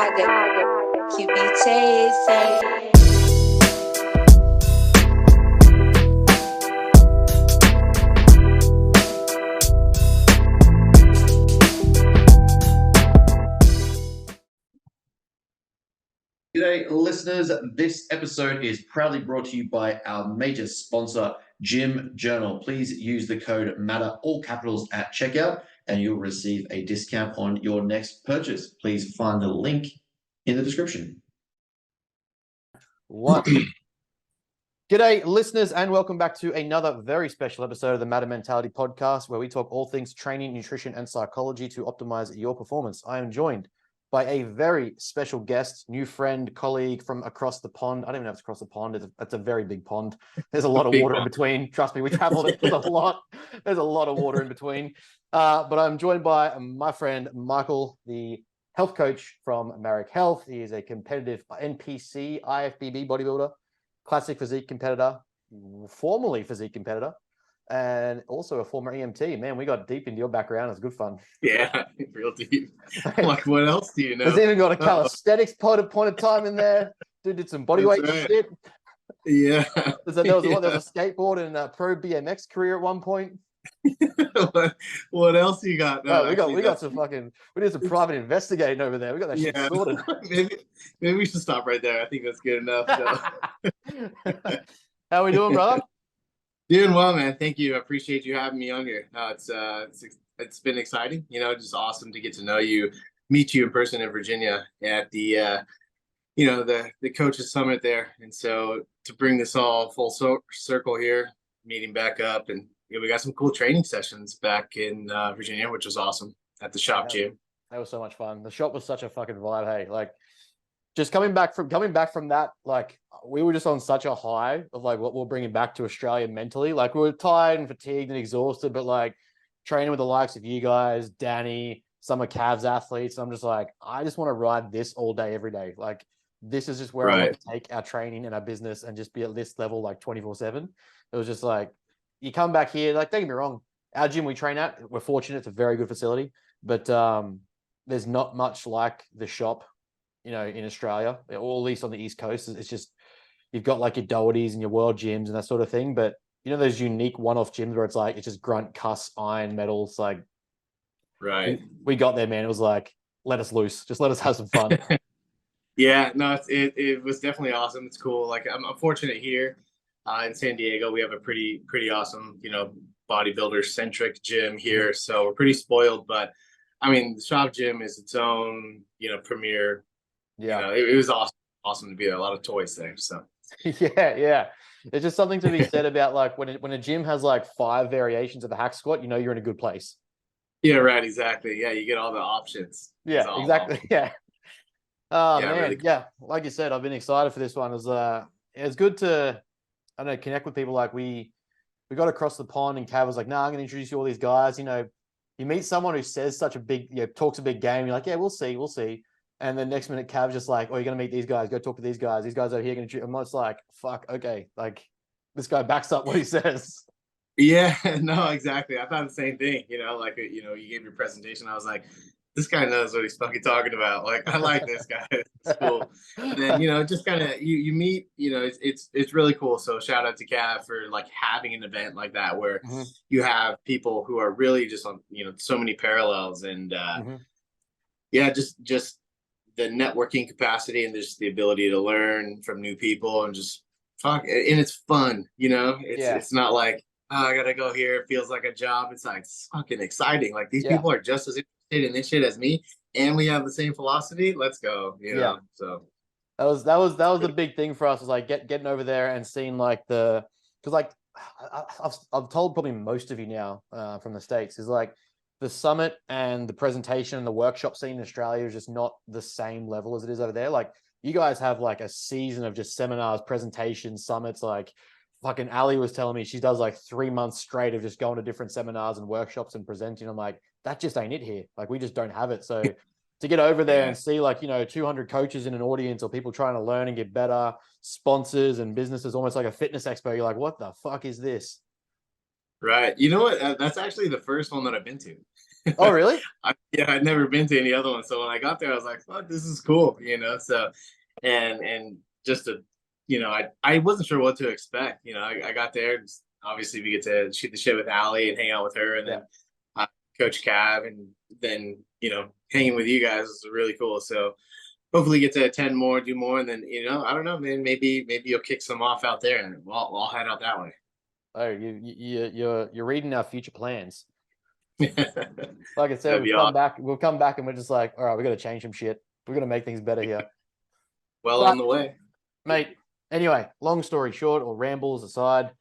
QB chasing. G'day, listeners. This episode is proudly brought to you by our major sponsor, Gym Journal. Please use the code MATTER, all capitals, at checkout, and you'll receive a discount on your next purchase. Please find the link in the description. G'day, listeners, and welcome back to another very special episode of the Matter Mentality podcast, where we talk all things training, nutrition, and psychology to optimize your performance. I am joined by a very special guest, new friend, colleague from across the pond. I don't even know if it's across the pond. It's a very big pond. There's a lot of water in between. Trust me, we traveled it. There's a lot of water in between. But I'm joined by my friend, Michael, the health coach from Marek Health. He is a competitive NPC, IFBB bodybuilder, classic physique competitor, formerly physique competitor, and also a former EMT. Man, we got deep into your background. It was good fun. Yeah, real deep. Like, what else do you know? There's even got a calisthenics point of time in there. Dude did some bodyweight shit. Yeah. There was a skateboard and a pro BMX career at one point. What else you got? No, we got some we did some private investigating over there. We got that shit sorted. maybe we should stop right there. I think that's good enough. So. How we doing, brother? Doing well, man. Thank you. I appreciate you having me on here. It's been exciting. Just awesome to get to know you, meet you in person in Virginia at the the coaches summit there, and so to bring this all full circle here, meeting back up, and we got some cool training sessions back in Virginia, which was awesome at the shop gym. That was so much fun. The shop was such a fucking vibe. Hey, like, just coming back from that, like, we were just on such a high of like what we're bringing back to Australia mentally. Like, we were tired and fatigued and exhausted, but like training with the likes of you guys, Danny, some of Cavs athletes. I'm just like, I just want to ride this all day, every day. Like, this is just where I want to take our training and our business and just be at this level, like 24/7. It was just like, you come back here, like, don't get me wrong, our gym we train at, we're fortunate. It's a very good facility, but there's not much like the shop, in Australia, or at least on the East Coast. It's just, you've got like your Doherty's and your World Gyms and that sort of thing. But those unique one-off gyms where it's like, it's just grunt, cuss, iron, metals. Like, right. We got there, man. It was like, let us loose. Just let us have some fun. Yeah, no, it was definitely awesome. It's cool. Like, I'm fortunate here in San Diego. We have a pretty awesome, bodybuilder centric gym here. So we're pretty spoiled, but I mean, the shop gym is its own, premier. Yeah. It was awesome to be there. A lot of toys there. So yeah. There's just something to be said about like when a gym has like 5 variations of a hack squat, you're in a good place. Yeah, right. Exactly. Yeah. You get all the options. Yeah, exactly. Yeah. Oh, man. Really cool. Yeah. Like you said, I've been excited for this one. It's good to, I don't know, connect with people. Like, we got across the pond and Cav was like, I'm going to introduce you to all these guys. You meet someone who says such a big, talks a big game. You're like, yeah, we'll see. And then next minute, Cav's just like, you're going to meet these guys. Go talk to these guys. These guys over here are going to. I'm just like, fuck, okay. Like, this guy backs up what he says. Yeah, no, exactly. I thought the same thing. You gave your presentation. I was like, this guy knows what he's fucking talking about. Like, I like this guy. It's cool. And then, just kind of you meet. It's really cool. So shout out to Cav for like having an event like that where you have people who are really just on so many parallels, and just the networking capacity and just the ability to learn from new people and just talk. And it's fun, It's not like, I gotta go here. It feels like a job. It's like, it's fucking exciting. Like, these people are just as interested in this shit as me, and we have the same philosophy. Let's go. So that was the big thing for us, was like getting over there and seeing like because like I've told probably most of you now from the States, is like, the summit and the presentation and the workshop scene in Australia is just not the same level as it is over there. Like, you guys have like a season of just seminars, presentations, summits. Like, fucking Ali was telling me she does like 3 months straight of just going to different seminars and workshops and presenting. I'm like, that just ain't it here. Like, we just don't have it. So to get over there and see like, 200 coaches in an audience, or people trying to learn and get better, sponsors and businesses, almost like a fitness expo. You're like, what the fuck is this? Right. You know what? That's actually the first one that I've been to. Oh, really? Yeah, I'd never been to any other one. So when I got there, I was like, "Fuck, this is cool," So, and just to, I wasn't sure what to expect. I got there. Obviously, we get to shoot the shit with Allie and hang out with her, and then Coach Cav, and then hanging with you guys is really cool. So hopefully get to attend more, do more, and then I don't know, man. Maybe you'll kick some off out there, and I'll head out that way. Oh, you're reading our future plans. Like Like I said, we'll come back and we're just like, all right, we got to change some shit. We're going to make things better here. Well, on the way. Mate, anyway, long story short, or rambles aside,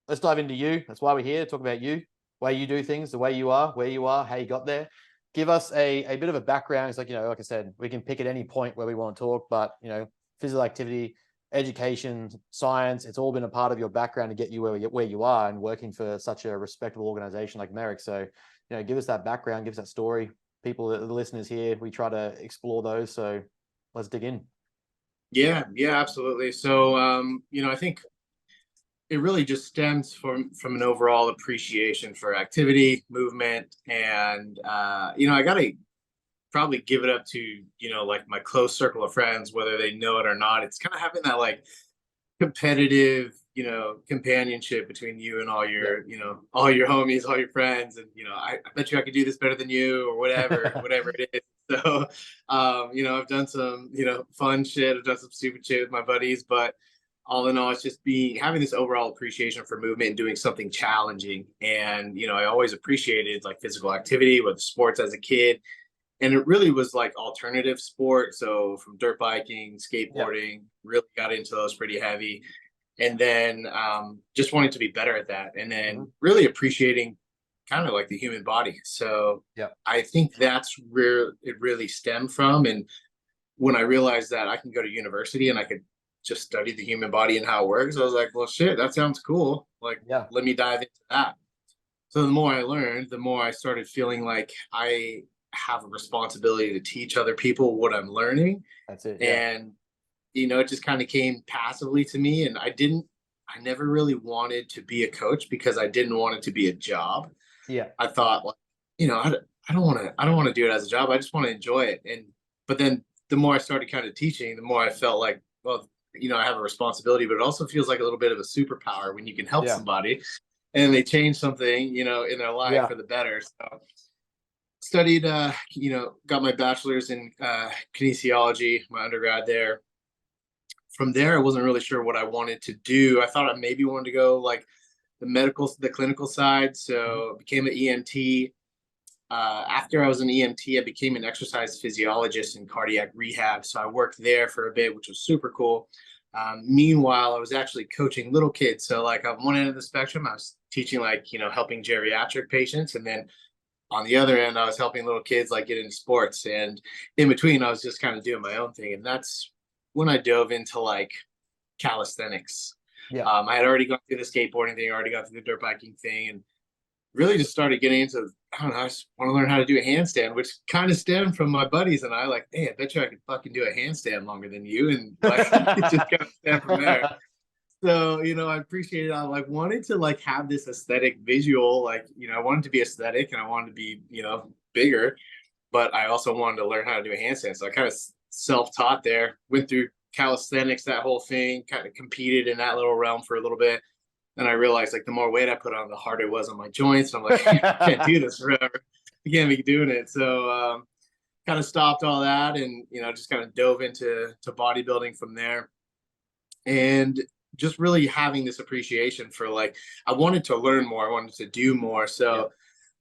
let's dive into you. That's why we're here, talk about you, way you do things, the way you are, where you are, how you got there. Give us a bit of a background. It's like, like I said, we can pick at any point where we want to talk, but, physical activity, education, science, it's all been a part of your background to get you where you are and working for such a respectable organization like Marek. So, give us that background, give us that story. People, the listeners here, we try to explore those. So let's dig in. Yeah, absolutely. So, I think it really just stems from an overall appreciation for activity, movement, and I got to probably give it up to like my close circle of friends, whether they know it or not. It's kind of having that like competitive companionship between you and all your all your homies, all your friends, and I bet you I could do this better than you, or whatever it is. So I've done some fun shit, I've done some stupid shit with my buddies, but all in all, it's just having this overall appreciation for movement and doing something challenging. And I always appreciated like physical activity with sports as a kid, and it really was like alternative sport. So from dirt biking, skateboarding, really got into those pretty heavy. And then just wanting to be better at that. And then really appreciating kind of like the human body. So I think that's where it really stemmed from. And when I realized that I can go to university and I could just study the human body and how it works, I was like, well, shit, that sounds cool. Like, let me dive into that. So the more I learned, the more I started feeling like I have a responsibility to teach other people what I'm learning. That's it. And, it just kind of came passively to me. And I never really wanted to be a coach because I didn't want it to be a job. Yeah. I thought, like, I don't want to do it as a job. I just want to enjoy it. But then the more I started kind of teaching, the more I felt like, well, I have a responsibility, but it also feels like a little bit of a superpower when you can help somebody and they change something, in their life for the better. So studied, got my bachelor's in kinesiology, my undergrad there. From there, I wasn't really sure what I wanted to do. I thought I maybe wanted to go like the clinical side. So I became an EMT. After I was an EMT, I became an exercise physiologist in cardiac rehab. So I worked there for a bit, which was super cool. Meanwhile, I was actually coaching little kids. So like on one end of the spectrum, I was teaching like, helping geriatric patients. And then on the other end, I was helping little kids like get into sports. And in between, I was just kind of doing my own thing. And that's when I dove into like calisthenics. I had already gone through the skateboarding thing, already got through the dirt biking thing, and really just started getting into, I don't know, I just want to learn how to do a handstand, which kind of stemmed from my buddies and I like, hey, I bet you I could fucking do a handstand longer than you. And like, it just kind of stemmed from there. So, I appreciate it. I like wanted to like have this aesthetic visual, like, I wanted to be aesthetic and I wanted to be, bigger, but I also wanted to learn how to do a handstand. So I kind of self-taught there, went through calisthenics, that whole thing, kind of competed in that little realm for a little bit. And I realized like the more weight I put on, the harder it was on my joints. And I'm like, I can't do this forever. I can't be doing it. So kind of stopped all that and, just kind of dove into bodybuilding from there. And just really having this appreciation for like, I wanted to learn more. I wanted to do more. So,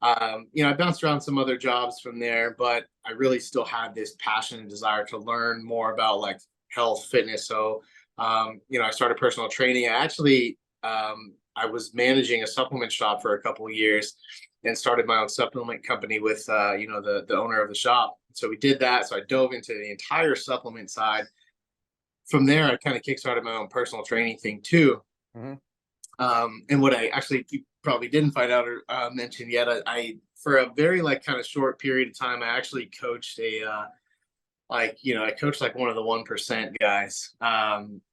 I bounced around some other jobs from there, but I really still had this passion and desire to learn more about like health, fitness. So, I started personal training. I actually, I was managing a supplement shop for a couple of years and started my own supplement company with, the owner of the shop. So we did that. So I dove into the entire supplement side. From there, I kind of kickstarted my own personal training thing too. And what I actually probably didn't find out or mention yet, I for a very like kind of short period of time, I actually coached I coached like one of the 1% guys.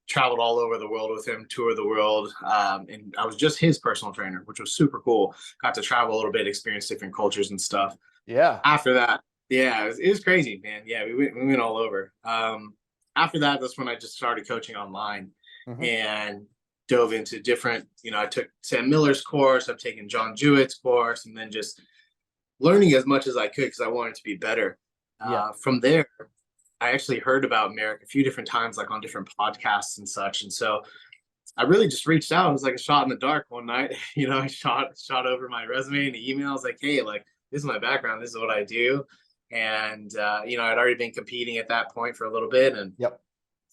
traveled all over the world with him, toured the world. And I was just his personal trainer, which was super cool. Got to travel a little bit, experience different cultures and stuff. Yeah. After that, yeah, it was crazy, man. Yeah, we went all over. After that, that's when I just started coaching online and dove into different, I took Sam Miller's course, I've taken John Jewett's course, and then just learning as much as I could because I wanted to be better. From there, I actually heard about Marek a few different times, like on different podcasts and such. And so I really just reached out. It was like a shot in the dark one night. I shot over my resume and the email. I was like, hey, like, this is my background. This is what I do. And, I'd already been competing at that point for a little bit. And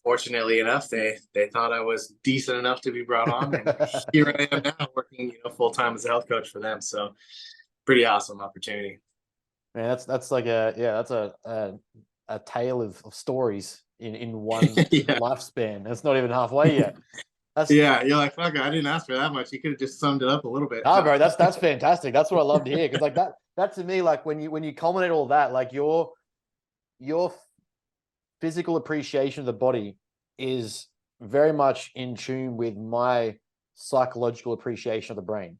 fortunately enough, they thought I was decent enough to be brought on. And here I am now working, full time as a health coach for them. So pretty awesome opportunity. Man, that's like that's a tale of stories in one lifespan. That's not even halfway yet. You're like, fuck, I didn't ask for that much. You could have just summed it up a little bit. No, bro, that's fantastic. That's what I love to hear. Because like that to me, like when you culminate all that, like your physical appreciation of the body is very much in tune with my psychological appreciation of the brain.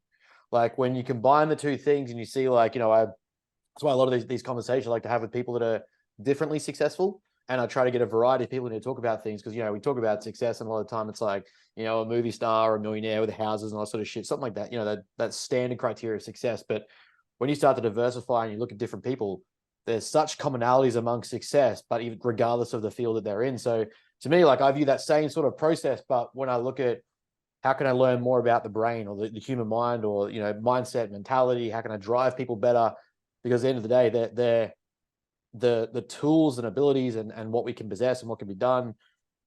Like when you combine the two things and you see like, that's why a lot of these conversations I like to have with people that are differently successful. And I try to get a variety of people to talk about things because, we talk about success and a lot of the time it's like, a movie star or a millionaire with houses and all that sort of shit, something like that, that standard criteria of success. But when you start to diversify and you look at different people, there's such commonalities among success, but even regardless of the field that they're in. So to me, like I view that same sort of process, but when I look at how can I learn more about the brain or the human mind or, mindset, mentality, how can I drive people better? Because at the end of the day, they're the tools and abilities and what we can possess and what can be done.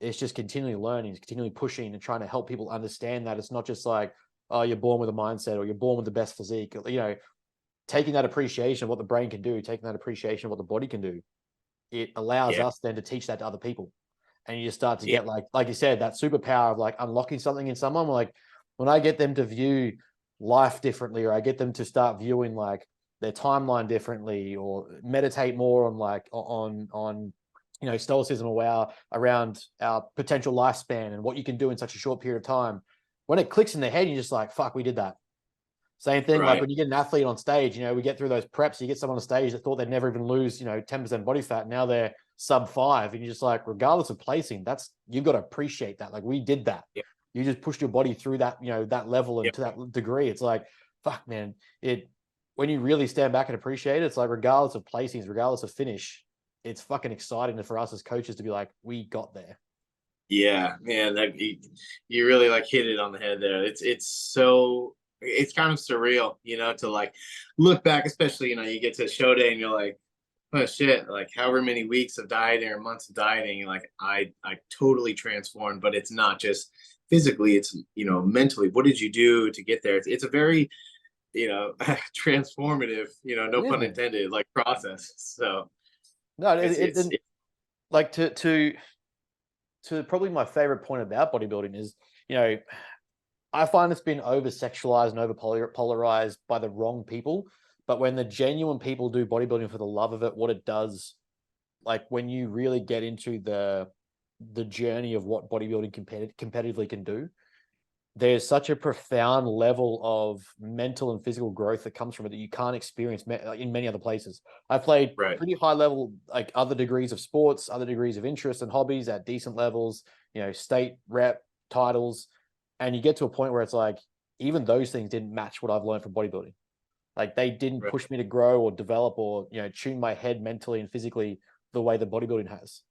It's just continually learning, continually pushing and trying to help people understand that it's not just like, oh, you're born with a mindset or you're born with the best physique. Taking that appreciation of what the brain can do, taking that appreciation of what the body can do, it allows us then to teach that to other people. And you just start to get like you said, that superpower of like unlocking something in someone. Like when I get them to view life differently, or I get them to start viewing like their timeline differently, or meditate more on like on stoicism around our potential lifespan and what you can do in such a short period of time. When it clicks in their head, you're just like, fuck, we did that. Same thing, like when you get an athlete on stage, we get through those preps, you get someone on stage that thought they'd never even lose, 10% body fat. Now they're sub 5. And you're just like, regardless of placing, you've got to appreciate that. Like we did that. Yeah. You just pushed your body through that, that level and to that degree. It's like, fuck, man, when you really stand back and appreciate it, it's like, regardless of placings, regardless of finish, it's fucking exciting for us as coaches to be like, we got there. Yeah, man, you really like hit it on the head there. It's kind of surreal, to like look back, especially, you get to show day and you're like, oh shit, like however many weeks of dieting or months of dieting, like I totally transformed. But it's not just physically, it's, mentally. What did you do to get there? It's a very, transformative, no pun intended, like process. So no, it's like to probably my favorite point about bodybuilding is, I find it's been over-sexualized and over-polarized by the wrong people. But when the genuine people do bodybuilding for the love of it, what it does, like when you really get into the journey of what bodybuilding competitively can do, there's such a profound level of mental and physical growth that comes from it that you can't experience in many other places. I've played pretty high level, like other degrees of sports, other degrees of interest and hobbies at decent levels, state rep titles. And you get to a point where it's like, even those things didn't match what I've learned from bodybuilding. Like they didn't push me to grow or develop or, tune my head mentally and physically the way that bodybuilding has.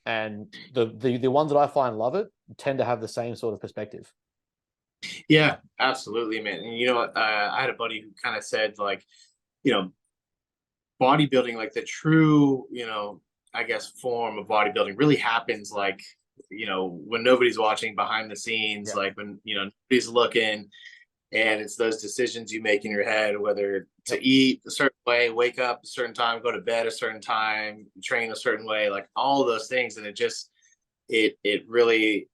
And the ones that I find love it tend to have the same sort of perspective. Yeah, absolutely, man. And I had a buddy who kind of said like, bodybuilding, like the true, I guess form of bodybuilding really happens like, when nobody's watching, behind the scenes, like when, nobody's looking, and it's those decisions you make in your head, whether to eat a certain way, wake up a certain time, go to bed a certain time, train a certain way, like all those things. And it really,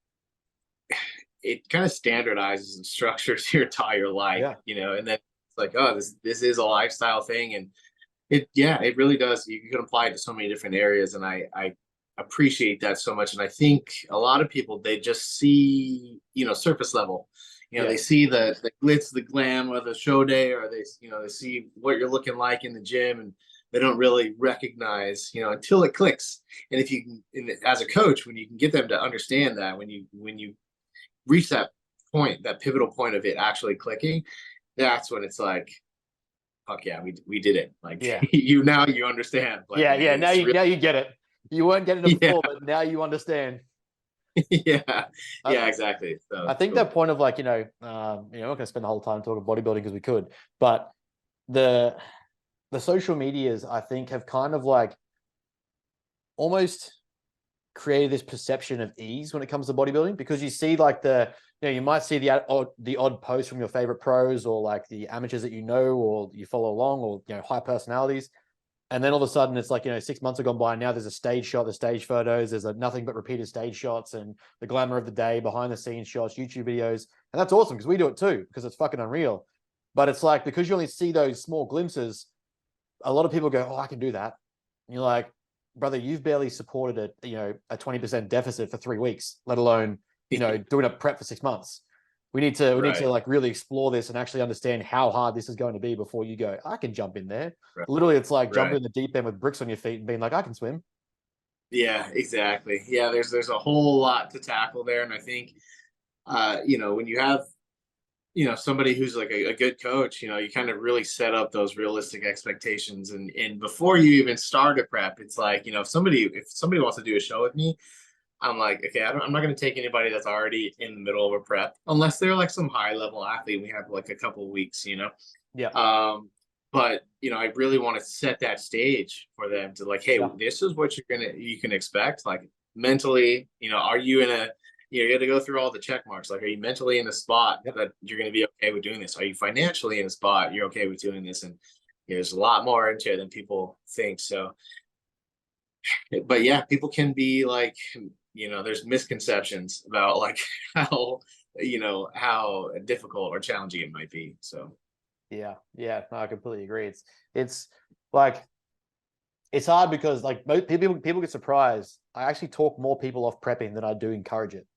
it kind of standardizes and structures your entire life, and then it's like, oh, this is a lifestyle thing. And it really does. You can apply it to so many different areas. And I appreciate that so much. And I think a lot of people, they just see, surface level. They see the glitz, the glam of the show day, or they see what you're looking like in the gym, and they don't really recognize, until it clicks. And if you can, as a coach, when you can get them to understand that, when you reach that point, that pivotal point of it actually clicking, that's when it's like, fuck yeah, we did it. Like, Yeah. now you understand. Like, Now you get it. You weren't getting it before, but now you understand. yeah, exactly. So I think that point of like, we're not going to spend the whole time talking bodybuilding because we could, but the social medias, I think, have kind of like almost created this perception of ease when it comes to bodybuilding, because you see like you might see the odd post from your favorite pros, or like the amateurs that or you follow along, or high personalities. And then all of a sudden it's like, 6 months have gone by, and now there's a stage shot, the stage photos, there's nothing but repeated stage shots and the glamour of the day, behind the scenes shots, YouTube videos. And that's awesome, because we do it too, because it's fucking unreal. But it's like, because you only see those small glimpses, a lot of people go, oh, I can do that. And you're like, brother, you've barely supported a 20% deficit for 3 weeks, let alone, doing a prep for 6 months. We need to like really explore this and actually understand how hard this is going to be before you go, I can jump in there. Right. Literally, it's like jumping in the deep end with bricks on your feet and being like, I can swim. Yeah, exactly. Yeah, there's a whole lot to tackle there. And I think, when you have, somebody who's like a good coach, you kind of really set up those realistic expectations. And before you even start a prep, it's like, if somebody wants to do a show with me, I'm like, okay, I'm not going to take anybody that's already in the middle of a prep, unless they're like some high level athlete. We have like a couple of weeks, Yeah. But I really want to set that stage for them to like, hey, this is what you can expect. Like mentally, are you in a, you got to go through all the check marks. Like, are you mentally in a spot that you're going to be okay with doing this? Are you financially in a spot you're okay with doing this? And there's a lot more into it than people think. So, but yeah, people can be like, there's misconceptions about like how difficult or challenging it might be. So Yeah, no, I completely agree. It's like, it's hard because like people get surprised. I actually talk more people off prepping than I do encourage it,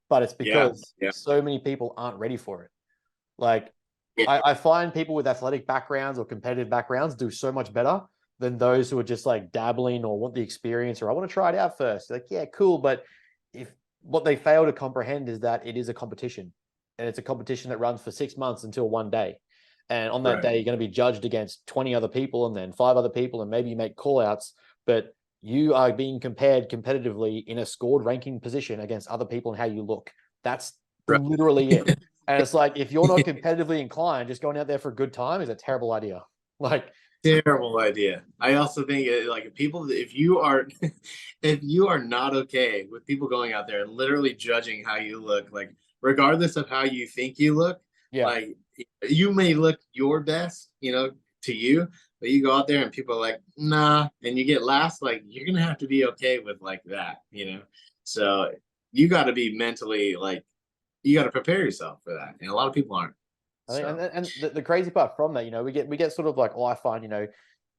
but it's because so many people aren't ready for it. Like, I find people with athletic backgrounds or competitive backgrounds do so much better than those who are just like dabbling or want the experience, or I want to try it out first. Like, yeah, cool. But if what they fail to comprehend is that it is a competition, and it's a competition that runs for 6 months until one day. And on that day, you're going to be judged against 20 other people and then 5 other people, and maybe you make call outs, but you are being compared competitively in a scored ranking position against other people and how you look. That's literally it. And it's like, if you're not competitively inclined, just going out there for a good time is a terrible idea. Like, terrible idea. I also think like if you are if you are not okay with people going out there and literally judging how you look, like regardless of how you think you look, like you may look your best, to you, but you go out there and people are like, nah, and you get last, like you're gonna have to be okay with like that, So you got to be mentally like, you got to prepare yourself for that, and a lot of people aren't. I mean, and the crazy part from that, we get sort of like, I find,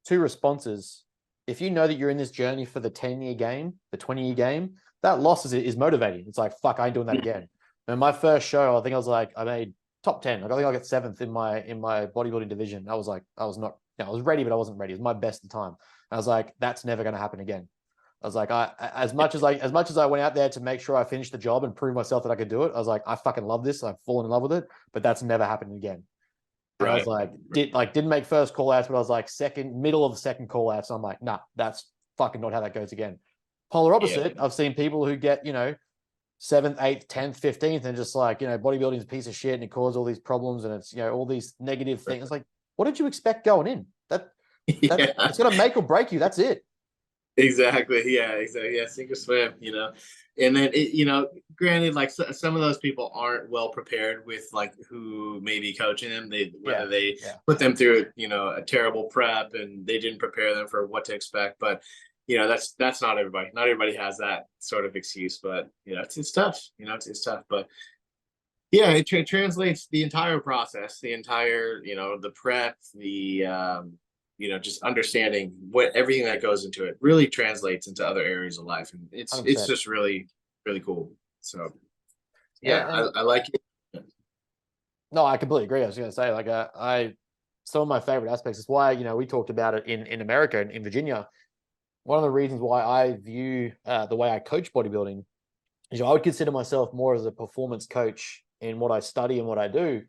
2 responses. If you know that you're in this journey for the 10-year game, the 20-year game, that loss is motivating. It's like, fuck, I ain't doing that again. And my first show, I think I made top 10. I think I got 7th in my bodybuilding division. I was ready, but I wasn't ready. It was my best at the time. I was like, that's never going to happen again. I was like, as much as I went out there to make sure I finished the job and prove myself that I could do it, I was like, I fucking love this. I've fallen in love with it, but that's never happening again. And I was like, didn't make first call outs, but I was like middle of the second call outs. So I'm like, nah, that's fucking not how that goes again. Polar opposite. I've seen people who get, 7th, 8th, 10th, 15th, and just like, bodybuilding is a piece of shit and it caused all these problems and it's, all these negative things. It's like, what did you expect going in? It's going to make or break you. That's it. Exactly. Yeah, sink or swim, and then granted, like some of those people aren't well prepared with like who may be coaching them, they put them through a terrible prep and they didn't prepare them for what to expect. But that's not everybody. Not everybody has that sort of excuse, but it's tough. It's tough. But yeah, it translates the entire process, the entire the prep, the just understanding what everything that goes into it really translates into other areas of life. And it's 100%. just really, really cool. So Yeah, yeah, I like it. No, I completely agree. I was going to say, like, some of my favorite aspects is why, we talked about it in America and in Virginia. One of the reasons why I view the way I coach bodybuilding is I would consider myself more as a performance coach in what I study and what I do.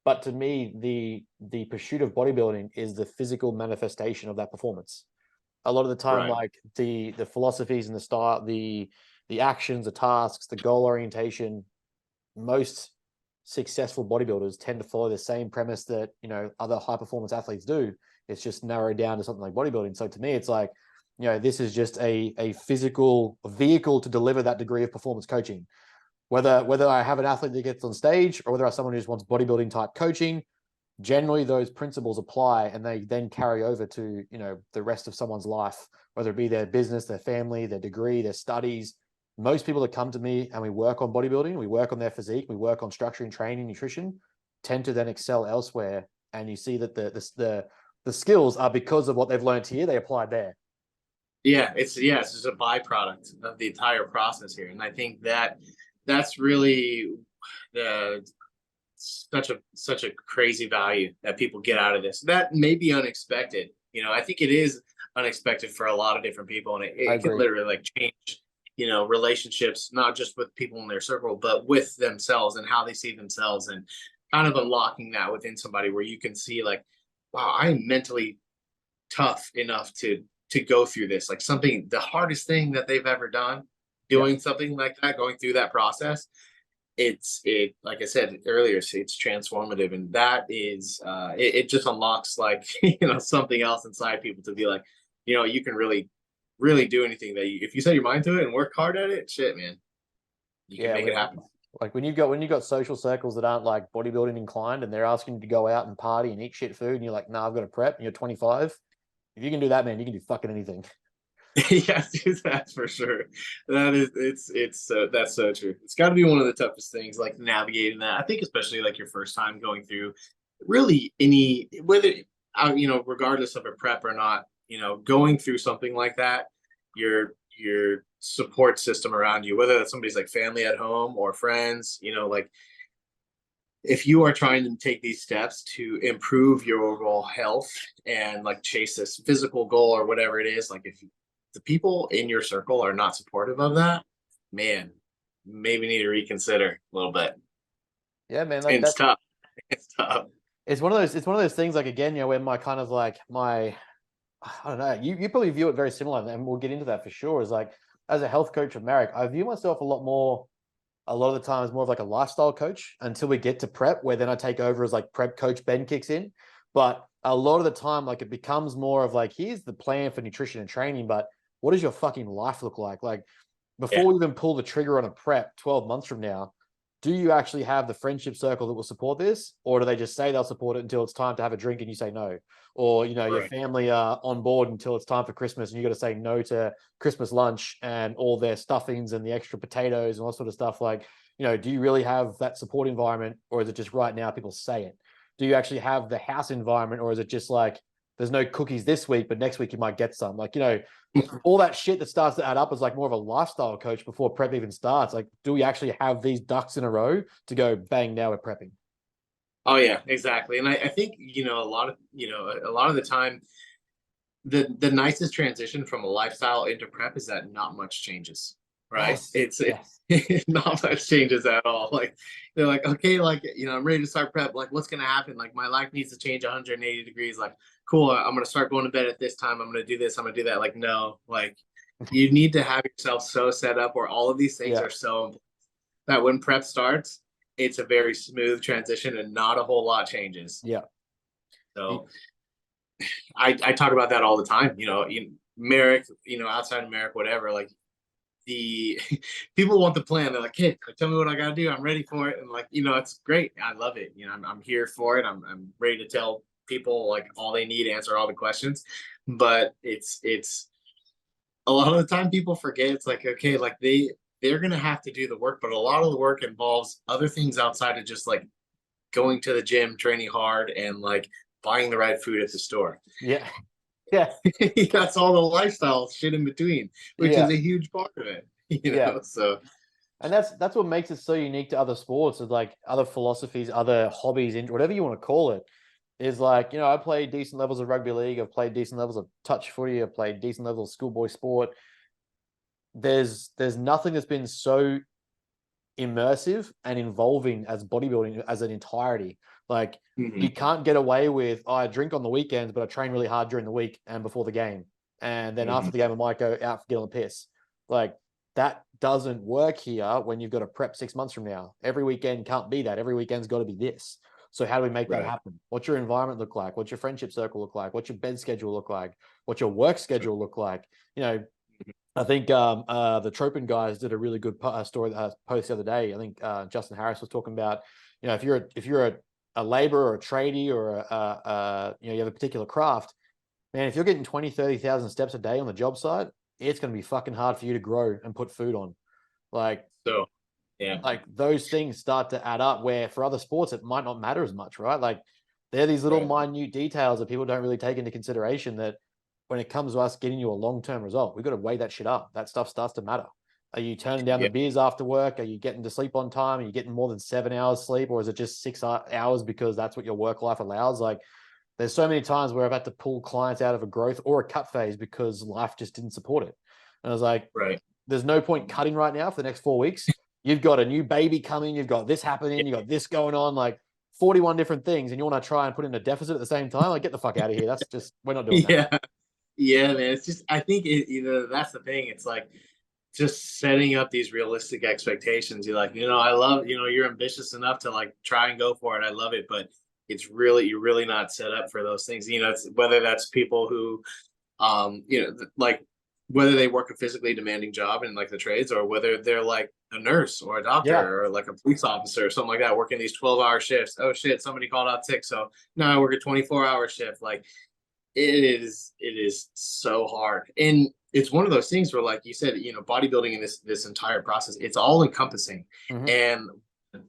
But to me, the pursuit of bodybuilding is the physical manifestation of that performance. A lot of the time, Right. like the philosophies and the style, the actions, the tasks, the goal orientation, most successful bodybuilders tend to follow the same premise that other high performance athletes do. It's just narrowed down to something like bodybuilding. So to me, it's like, this is just a physical vehicle to deliver that degree of performance coaching. Whether I have an athlete that gets on stage or whether I have someone who just wants bodybuilding type coaching, generally those principles apply and they then carry over to the rest of someone's life, whether it be their business, their family, their degree, their studies. Most people that come to me and we work on bodybuilding, we work on their physique, we work on structuring, training, nutrition, tend to then excel elsewhere. And you see that the skills are because of what they've learned here, they applied there. Yeah, it's just a byproduct of the entire process here. And I think that's really such a crazy value that people get out of this. That may be unexpected. I think it is unexpected for a lot of different people, and it can literally like change, relationships, not just with people in their circle, but with themselves and how they see themselves, and kind of unlocking that within somebody where you can see like, wow, I'm mentally tough enough to go through this, like something, the hardest thing that they've ever done, doing something like that, going through that process. It like I said earlier, it's transformative, and that is it just unlocks like something else inside people to be like, you can really do anything that if you set your mind to it and work hard at it, shit, man, you can make it happen. Like when you've got social circles that aren't like bodybuilding inclined and they're asking you to go out and party and eat shit food and you're like, nah, I've got to prep, and you're 25. If you can do that, man, you can do fucking anything. Yeah, dude, that's for sure. It's that's so true. It's got to be one of the toughest things, like navigating that. I think especially like your first time going through really any, whether regardless of a prep or not, going through something like that, your support system around you, whether that's somebody's like family at home or friends, like if you are trying to take these steps to improve your overall health and like chase this physical goal or whatever it is, like if the people in your circle are not supportive of that, man, maybe need to reconsider a little bit. Yeah, man, it's tough. It's tough. It's one of those things, like, again, when my kind of like I don't know, you probably view it very similar, and we'll get into that for sure, is like, as a health coach of Marek, I view myself a lot of the time as more of like a lifestyle coach until we get to prep, where then I take over as like prep coach Ben kicks in. But a lot of the time, like, it becomes more of like, here's the plan for nutrition and training, but what does your fucking life look like? Like, before we even pull the trigger on a prep 12 months from now, do you actually have the friendship circle that will support this? Or do they just say they'll support it until it's time to have a drink and you say no? Or, your family are on board until it's time for Christmas and you got to say no to Christmas lunch and all their stuffings and the extra potatoes and all sort of stuff. Like, do you really have that support environment, or is it just right now people say it? Do you actually have the house environment, or is it just like, there's no cookies this week, but next week you might get some? Like, all that shit that starts to add up is like more of a lifestyle coach before prep even starts. Like, do we actually have these ducks in a row to go, bang, now we're prepping? Oh yeah, exactly. And I think, a lot of the time, the nicest transition from a lifestyle into prep is that not much changes, right? Yes. It's not much changes at all. Like, they're like, okay, like, I'm ready to start prep. Like, what's going to happen? Like, my life needs to change 180 degrees. Like, cool, I'm going to start going to bed at this time. I'm going to do this. I'm going to do that. Like, no, like, you need to have yourself so set up where all of these things are so important that when prep starts, it's a very smooth transition and not a whole lot changes. Yeah. So I talk about that all the time, Marek, outside of Marek, whatever, like, the people want the plan. They're like, hey, tell me what I got to do. I'm ready for it. And like, it's great. I love it. I'm here for it. I'm ready to tell people like all they need, answer all the questions. But it's a lot of the time people forget. It's like, okay, like they're going to have to do the work, but a lot of the work involves other things outside of just like going to the gym, training hard, and like buying the right food at the store. Yeah. Yeah. That's all the lifestyle shit in between, which Yeah. is a huge part of it. Yeah. So And that's what makes it so unique to other sports, is like other philosophies, other hobbies, whatever you want to call it. Is like, I played decent levels of rugby league, I've played decent levels of touch footy, I've played decent levels of schoolboy sport. There's nothing that's been so immersive and involving as bodybuilding as an entirety. Like, you can't get away with, I drink on the weekends, but I train really hard during the week and before the game. And then after the game, I might go out for get on the piss. Like, that doesn't work here when you've got to prep 6 months from now. Every weekend can't be that. Every weekend's got to be this. So how do we make that happen? What's your environment look like? What's your friendship circle look like? What's your bed schedule look like? What's your work schedule look like? I think the Tropin guys did a really good post the other day. I think Justin Harris was talking about, if you're a laborer or a tradie or you have a particular craft, man, if you're getting 20, 30,000 steps a day on the job site, it's going to be fucking hard for you to grow and put food on. Like, so yeah, like those things start to add up, where for other sports, it might not matter as much, right? Like, they're these little minute details that people don't really take into consideration, that when it comes to us getting you a long-term result, we've got to weigh that shit up. That stuff starts to matter. Are you turning down the beers after work? Are you getting to sleep on time? Are you getting more than 7 hours sleep? Or is it just 6 hours because that's what your work life allows? Like, there's so many times where I've had to pull clients out of a growth or a cut phase because life just didn't support it. And I was like, there's no point cutting right now for the next 4 weeks. You've got a new baby coming. You've got this happening. You've got this going on, like 41 different things. And you want to try and put in a deficit at the same time? Like, get the fuck out of here. That's just, we're not doing that. Yeah, man. It's just, I think that's the thing. It's like just setting up these realistic expectations. You're like, I love, you're ambitious enough to like try and go for it. I love it, but you're really not set up for those things. It's, whether that's people who, like whether they work a physically demanding job in like the trades, or whether they're like a nurse or a doctor or like a police officer or something like that, working these 12-hour shifts. Oh shit, somebody called out sick, so now I work a 24-hour shift. Like, it is so hard. And it's one of those things where, like you said, bodybuilding in this entire process, it's all encompassing. And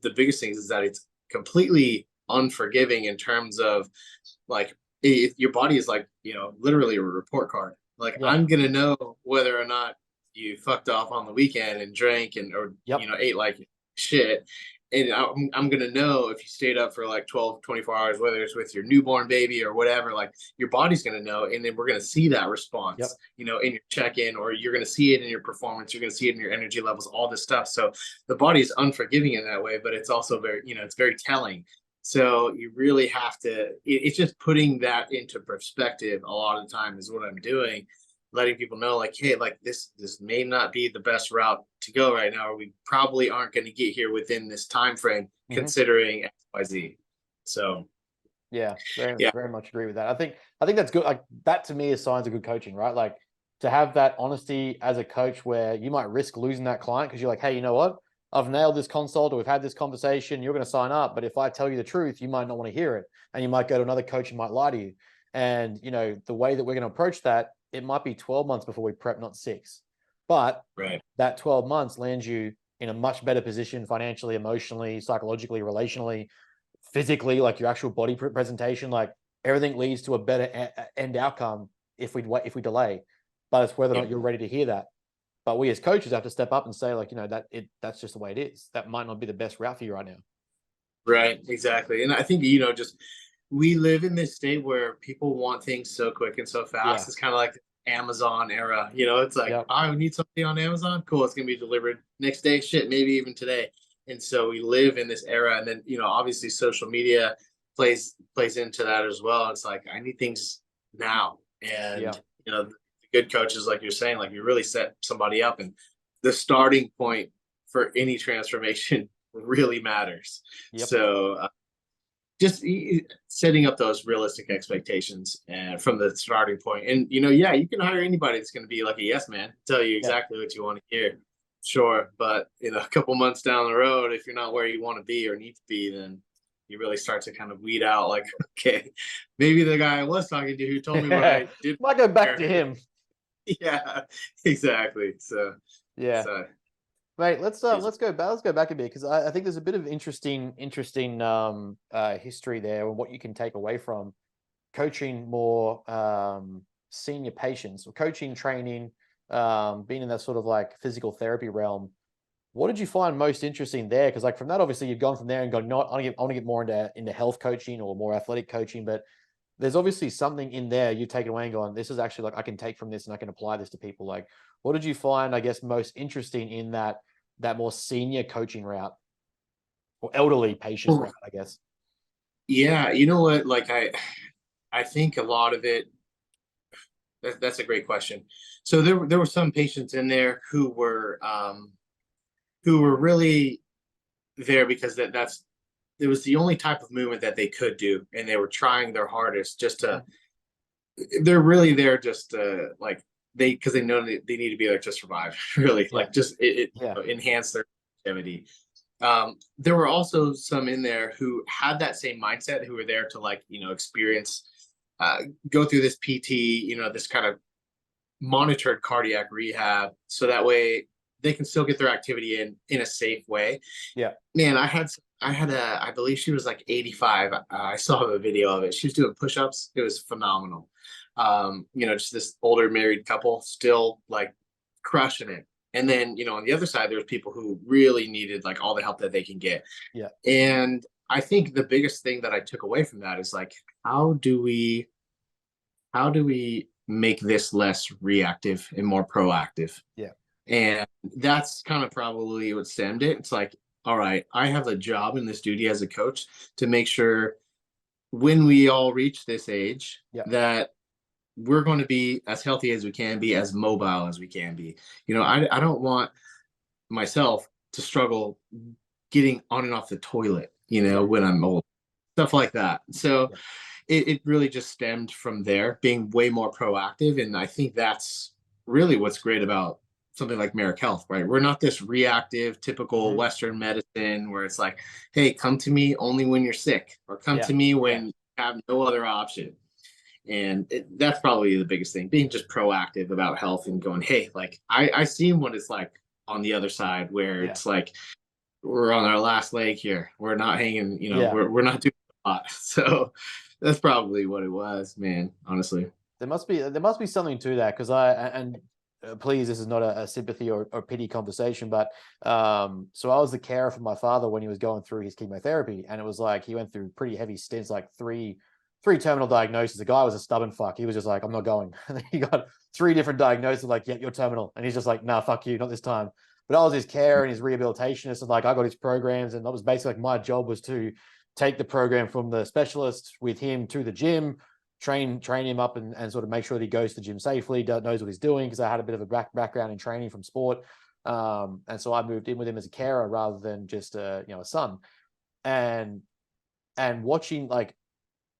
the biggest thing is that it's completely unforgiving in terms of, like, if your body is like, literally a report card. Like, I'm gonna know whether or not you fucked off on the weekend and drank or ate like shit. And I'm going to know if you stayed up for like 12, 24 hours, whether it's with your newborn baby or whatever, like your body's going to know. And then we're going to see that response, in your check-in, or you're going to see it in your performance. You're going to see it in your energy levels, all this stuff. So the body is unforgiving in that way, but it's also very, it's very telling. So you really have to, it's just putting that into perspective a lot of the time is what I'm doing. Letting people know, like, hey, like this may not be the best route to go right now, or we probably aren't going to get here within this time frame, considering XYZ. So very much agree with that. I think that's good. Like, that to me is signs of good coaching, right? Like, to have that honesty as a coach, where you might risk losing that client because you're like, hey, you know what? I've nailed this consult, or we've had this conversation. You're going to sign up, but if I tell you the truth, you might not want to hear it, and you might go to another coach who might lie to you. And the way that we're going to approach that, it might be 12 months before we prep, not 6. But that 12 months lands you in a much better position financially, emotionally, psychologically, relationally, physically, like your actual body presentation. Like, everything leads to a better end outcome if we delay. But it's whether or not you're ready to hear that. But we as coaches have to step up and say, like, that's just the way it is. That might not be the best route for you right now. Right, exactly. And I think, just we live in this state where people want things so quick and so fast. It's kind of like Amazon era. It's like, I need something on Amazon. Cool, it's gonna be delivered next day. Shit, maybe even today. And so we live in this era. And then, obviously social media plays into that as well. It's like, I need things now. And the good coaches, like you're saying, like, you really set somebody up, and the starting point for any transformation really matters. So just setting up those realistic expectations from the starting point. And, you can hire anybody that's going to be like a yes man, tell you exactly what you want to hear. Sure. But, a couple months down the road, if you're not where you want to be or need to be, then you really start to kind of weed out, like, okay, maybe the guy I was talking to who told me what I did. Might go back to him. Yeah, exactly. So, Mate, let's go back a bit, because I think there's a bit of interesting history there, and what you can take away from coaching more senior patients or coaching, training, being in that sort of like physical therapy realm, what did you find most interesting there? Because like from that, obviously you've gone from there and gone, no, I want to get more into health coaching or more athletic coaching, but there's obviously something in there you've taken away and gone, this is actually like I can take from this and I can apply this to people. Like, what did you find, I guess, most interesting in that more senior coaching route or elderly patient route, I guess? Yeah, you know what? Like I think a lot of it. That's a great question. So there were some patients in there who were really there because that's it was the only type of movement that they could do, and they were trying their hardest just to. They're really there just like because they know they need to be there to survive. Really, like just enhance their activity. There were also some in there who had that same mindset, who were there to like experience, go through this PT, this kind of monitored cardiac rehab, so that way they can still get their activity in a safe way. Yeah, man, I believe she was like 85. I saw a video of it. She was doing push-ups. It was phenomenal. Just this older married couple still like crushing it. And then, on the other side, there's people who really needed like all the help that they can get. Yeah. And I think the biggest thing that I took away from that is like, how do we make this less reactive and more proactive? Yeah. And that's kind of probably what stemmed it. It's like, all right, I have a job in this duty as a coach to make sure when we all reach this age that we're going to be as healthy as we can be, as mobile as we can be. I don't want myself to struggle getting on and off the toilet, when I'm old, stuff like that. So it really just stemmed from there, being way more proactive. And I think that's really what's great about something like Marek Health, right? We're not this reactive, typical Western medicine where it's like, hey, come to me only when you're sick, or come to me when you have no other option. And that's probably the biggest thing, being just proactive about health and going, hey, like I seen what it's like on the other side, where it's like, we're on our last leg here. We're not hanging, we're not doing a lot. So that's probably what it was, man, honestly. There must be something to that, because please, this is not a sympathy or pity conversation, but so I was the carer for my father when he was going through his chemotherapy, and it was like he went through pretty heavy stints, like three terminal diagnoses. The guy was a stubborn fuck. He was just like, I'm not going. And then he got 3 different diagnoses, like, yeah, you're terminal. And he's just like, nah, fuck you, not this time. But I was his carer and his rehabilitationist, and like I got his programs, and that was basically like my job was to take the program from the specialist with him to the gym, train him up and sort of make sure that he goes to the gym safely, knows what he's doing, because I had a bit of a background in training from sport. And so I moved in with him as a carer rather than just a son. And watching like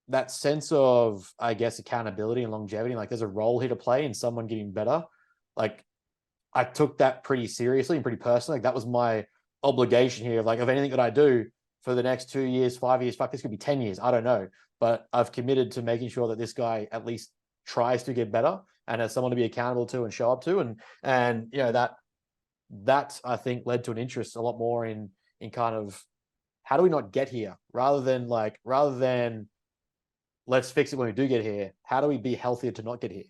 that sense of, I guess, accountability and longevity, like there's a role here to play in someone getting better. Like I took that pretty seriously and pretty personally. Like that was my obligation here. Like of anything that I do for the next 2 years, 5 years, fuck, this could be 10 years. I don't know. But I've committed to making sure that this guy at least tries to get better and has someone to be accountable to and show up to. And that I think led to an interest a lot more in kind of how do we not get here, rather than let's fix it when we do get here. How do we be healthier to not get here?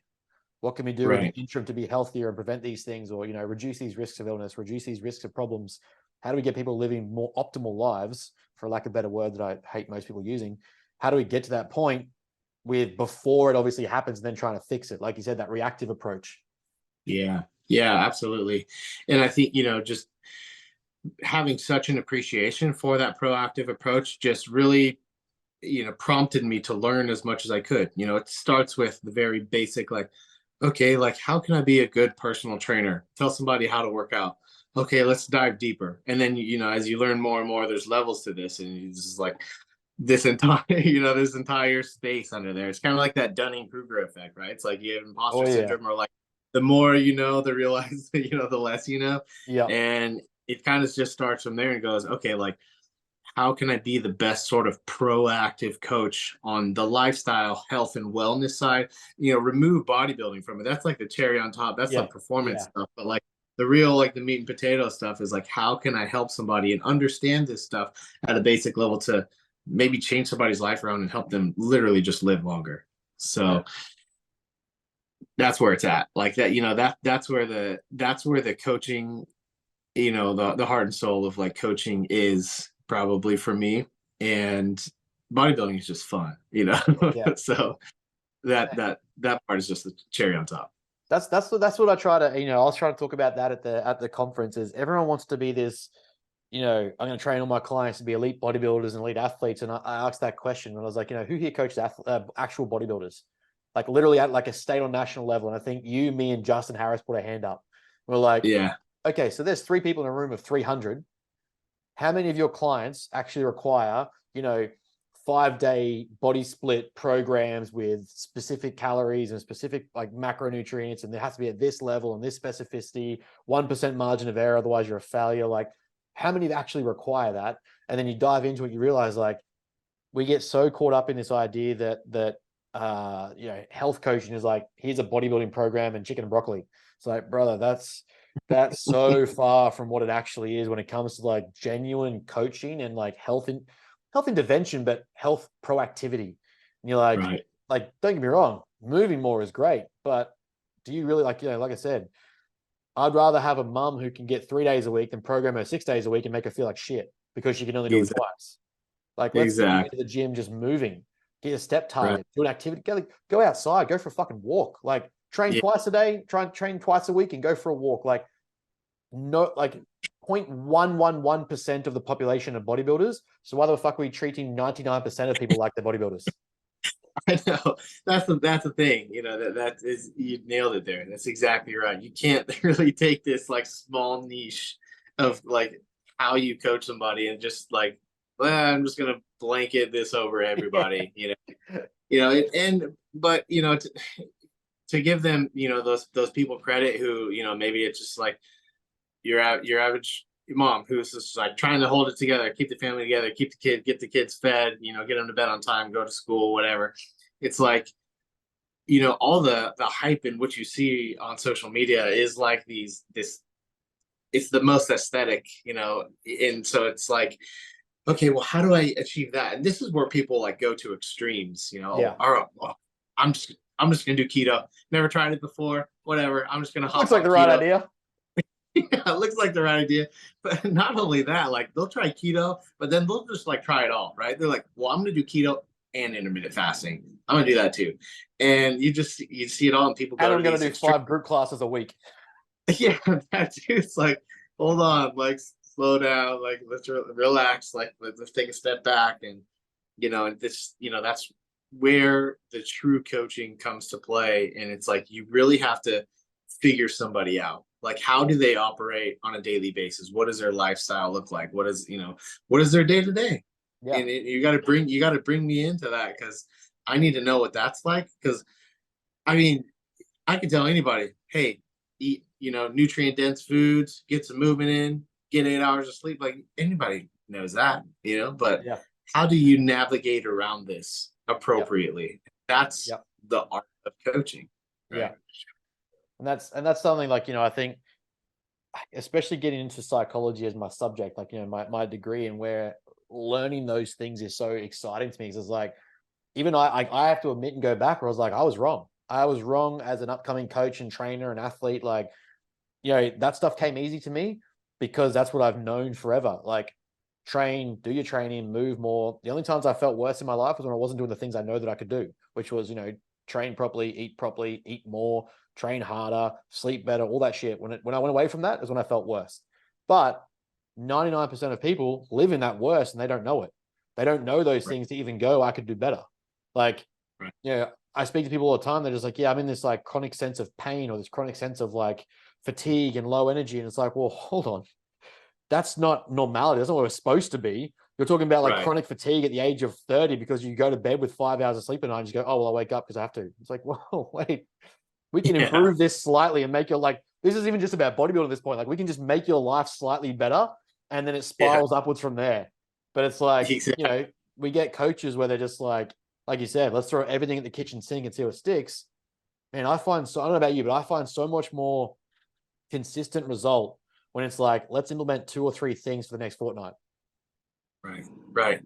What can we do in the interim to be healthier and prevent these things, or reduce these risks of illness, reduce these risks of problems? How do we get people living more optimal lives, for lack of a better word that I hate most people using? How do we get to that point before it obviously happens, and then trying to fix it? Like you said, that reactive approach. Yeah, absolutely. And I think, just having such an appreciation for that proactive approach just really, prompted me to learn as much as I could. It starts with the very basic, like, okay, like how can I be a good personal trainer? Tell somebody how to work out. Okay, let's dive deeper. And then, as you learn more and more, there's levels to this, and it's just like this entire, this entire space under there. It's kind of like that Dunning-Kruger effect, right? It's like you have imposter syndrome, or like the more the realize, the less Yeah. And it kind of just starts from there and goes, okay, like how can I be the best sort of proactive coach on the lifestyle, health, and wellness side? Remove bodybuilding from it. That's like the cherry on top. That's like performance stuff. But like the real, like the meat and potato stuff is like, how can I help somebody and understand this stuff at a basic level to maybe change somebody's life around and help them literally just live longer? So that's where it's at. Like that, that's where the coaching, the heart and soul of like coaching is probably for me. And bodybuilding is just fun, Yeah. So that part is just the cherry on top. That's what I try to, I was trying to talk about that at the conferences. Everyone wants to be this, I'm going to train all my clients to be elite bodybuilders and elite athletes. And I asked that question and I was like, who here coaches actual bodybuilders? Like literally at like a state or national level. And I think you, me, and Justin Harris put a hand up. We're like, Yeah. okay, so there's 3 people in a room of 300. How many of your clients actually require, 5-day body split programs with specific calories and specific like macronutrients, and there has to be at this level and this specificity, 1% margin of error, otherwise you're a failure. Like, how many actually require that? And then you dive into it, you realize like we get so caught up in this idea that health coaching is like, here's a bodybuilding program and chicken and broccoli. It's like, brother, that's so far from what it actually is when it comes to like genuine coaching and like health intervention, but health proactivity. And you're like, Right. like, don't get me wrong, moving more is great, but do you really like I said, I'd rather have a mum who can get 3 days a week than program her 6 days a week and make her feel like shit because she can only do it twice. Like, let's get you into the gym just moving, get a step target, do an activity, go outside, go for a fucking walk, like train twice a day, try and train twice a week and go for a walk. Like, no, like 0.111% of the population of bodybuilders. So why the fuck are we treating 99% of people like they're bodybuilders? I know that's the thing, that is, you nailed it there. That's exactly right. You can't really take this like small niche of like how you coach somebody and just like, well, I'm just gonna blanket this over everybody, but to give them, those people credit who, maybe it's just like your average mom who's just like trying to hold it together, keep the family together, get the kids fed, get them to bed on time, go to school, whatever. It's like, all the hype in what you see on social media is like it's the most aesthetic, and so it's like, okay, well, how do I achieve that? And this is where people like go to extremes, Yeah. I'm just gonna do keto. Never tried it before. Whatever. I'm just gonna hop. Looks like the right idea. Yeah, it looks like the right idea. But not only that, like they'll try keto, but then they'll just like try it all, right? They're like, well, I'm gonna do keto and intermittent fasting. I'm gonna do that too. And you see it all, and people go. And I'm gonna do 5 group classes a week. Yeah, that too. It's like, hold on, like slow down, like let's relax, like let's take a step back, and and this, that's where the true coaching comes to play. And it's like you really have to figure somebody out. Like, how do they operate on a daily basis? What does their lifestyle look like? What is their day to day? And you got to bring me into that, because I need to know what that's like. Because I mean, I can tell anybody, hey, eat nutrient dense foods, get some movement in, get 8 hours of sleep. Like, anybody knows that, but how do you navigate around this appropriately? That's the art of coaching. Right? Yeah. And that's something like, I think, especially getting into psychology as my subject, like, my degree, and where learning those things is so exciting to me. Because it's like, even I have to admit and go back where I was like, I was wrong. I was wrong as an upcoming coach and trainer and athlete. Like, that stuff came easy to me because that's what I've known forever. Like, train, do your training, move more. The only times I felt worse in my life was when I wasn't doing the things I know that I could do, which was, train properly, eat more, train harder, sleep better, all that shit. When I went away from that is when I felt worse. But 99% of people live in that worse and they don't know it. They don't know those things to even go, I could do better. Like, I speak to people all the time. They're just like, I'm in this like chronic sense of pain or this chronic sense of like fatigue and low energy. And it's like, well, hold on. That's not normality. That's not what we're supposed to be. You're talking about like chronic fatigue at the age of 30 because you go to bed with 5 hours of sleep at night and you go, oh, well, I wake up because I have to. It's like, whoa, wait, we can improve this slightly and make your, like, this is even just about bodybuilding at this point. Like, we can just make your life slightly better and then it spirals upwards from there. But it's like, we get coaches where they're just like you said, let's throw everything at the kitchen sink and see what sticks. Man, I don't know about you, but I find so much more consistent result when it's like, let's implement 2 or 3 things for the next fortnight. Right.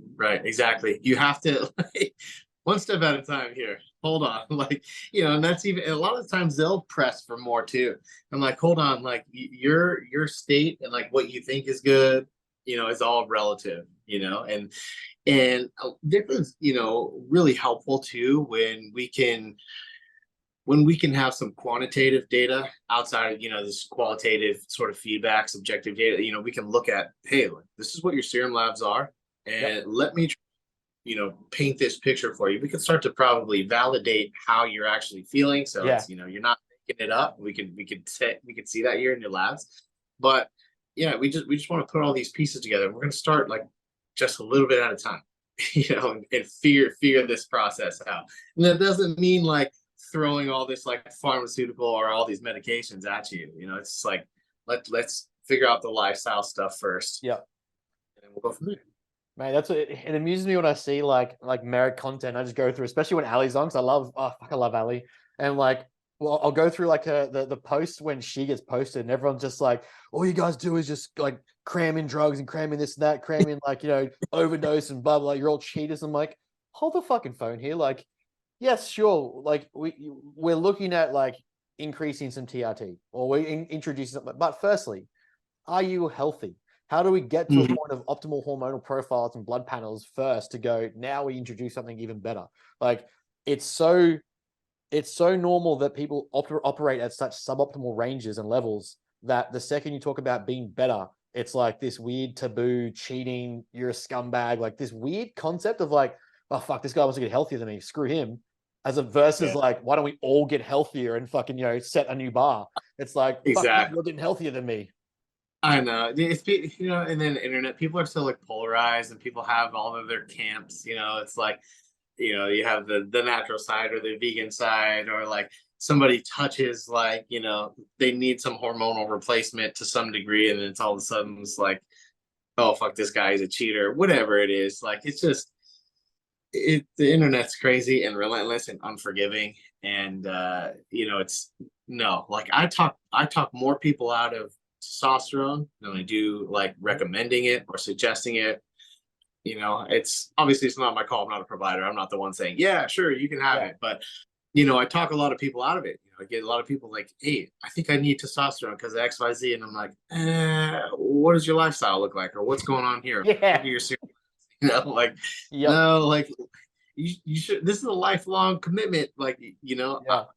Exactly. You have to, like, one step at a time here. hold on, like, and that's even a lot of the times they'll press for more too. I'm like, hold on, like your state and like what you think is good, is all relative, and this is, really helpful too when we can have some quantitative data outside of, this qualitative sort of feedback, subjective data. We can look at, hey, look, this is what your serum labs are, and let me paint this picture for you. We can start to probably validate how you're actually feeling. So it's, you're not making it up. We could see that here in your labs. But yeah, we just want to put all these pieces together. We're going to start like just a little bit at a time, and figure this process out. And that doesn't mean like throwing all this like pharmaceutical or all these medications at you. It's just like let's figure out the lifestyle stuff first. Yeah. And then we'll go from there. Man, that's what it amuses me when I see like Marek content. I just go through, especially when Ali's on, because I love Ali. And like, well, I'll go through like the post when she gets posted, and everyone's just like, all you guys do is just like cram in drugs and cram in this and that, cram in like, overdose and blah blah. You're all cheaters. I'm like, hold the fucking phone here. Like, yes, sure. Like we're looking at like increasing some TRT, or we're introducing something. But firstly, are you healthy? How do we get to a point of optimal hormonal profiles and blood panels first to go, now we introduce something even better? Like it's so normal that people operate at such suboptimal ranges and levels that the second you talk about being better, it's like this weird taboo, cheating, you're a scumbag, like this weird concept of like, oh fuck, this guy wants to get healthier than me, screw him. As a versus like, why don't we all get healthier and fucking, set a new bar? It's like, fuck, you're getting healthier than me. I know. It's, and then the internet, people are so like polarized, and people have all of their camps. It's like, you have the natural side or the vegan side, or like somebody touches like, they need some hormonal replacement to some degree, and then it's all of a sudden it's like, oh fuck, this guy is a cheater, whatever it is. Like it's just the internet's crazy and relentless and unforgiving, and it's like I talk more people out of testosterone than I do like recommending it or suggesting it. It's obviously it's not my call. I'm not a provider. I'm not the one saying, yeah, sure, you can have it. But I talk a lot of people out of it. I get a lot of people like, hey, I think I need testosterone because of XYZ, and I'm like, what does your lifestyle look like, or what's going on here? Yeah. Like, no, like you should. This is a lifelong commitment. Like,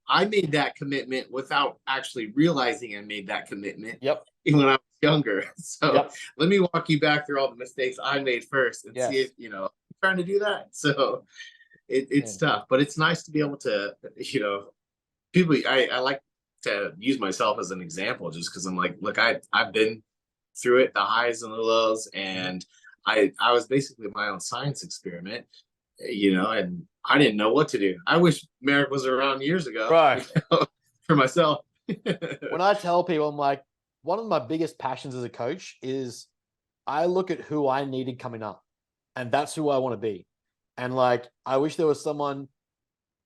I made that commitment without actually realizing I made that commitment. Even when I was younger. So let me walk you back through all the mistakes I made first and see if I'm trying to do that. So it's tough, but it's nice to be able to, people. I like to use myself as an example, just because I'm like, look, I've been through it, the highs and the lows, and I was basically my own science experiment, and I didn't know what to do. I wish Marek was around years ago, right? For myself. When I tell people, I'm like, one of my biggest passions as a coach is I look at who I needed coming up, and that's who I want to be. And like, I wish there was someone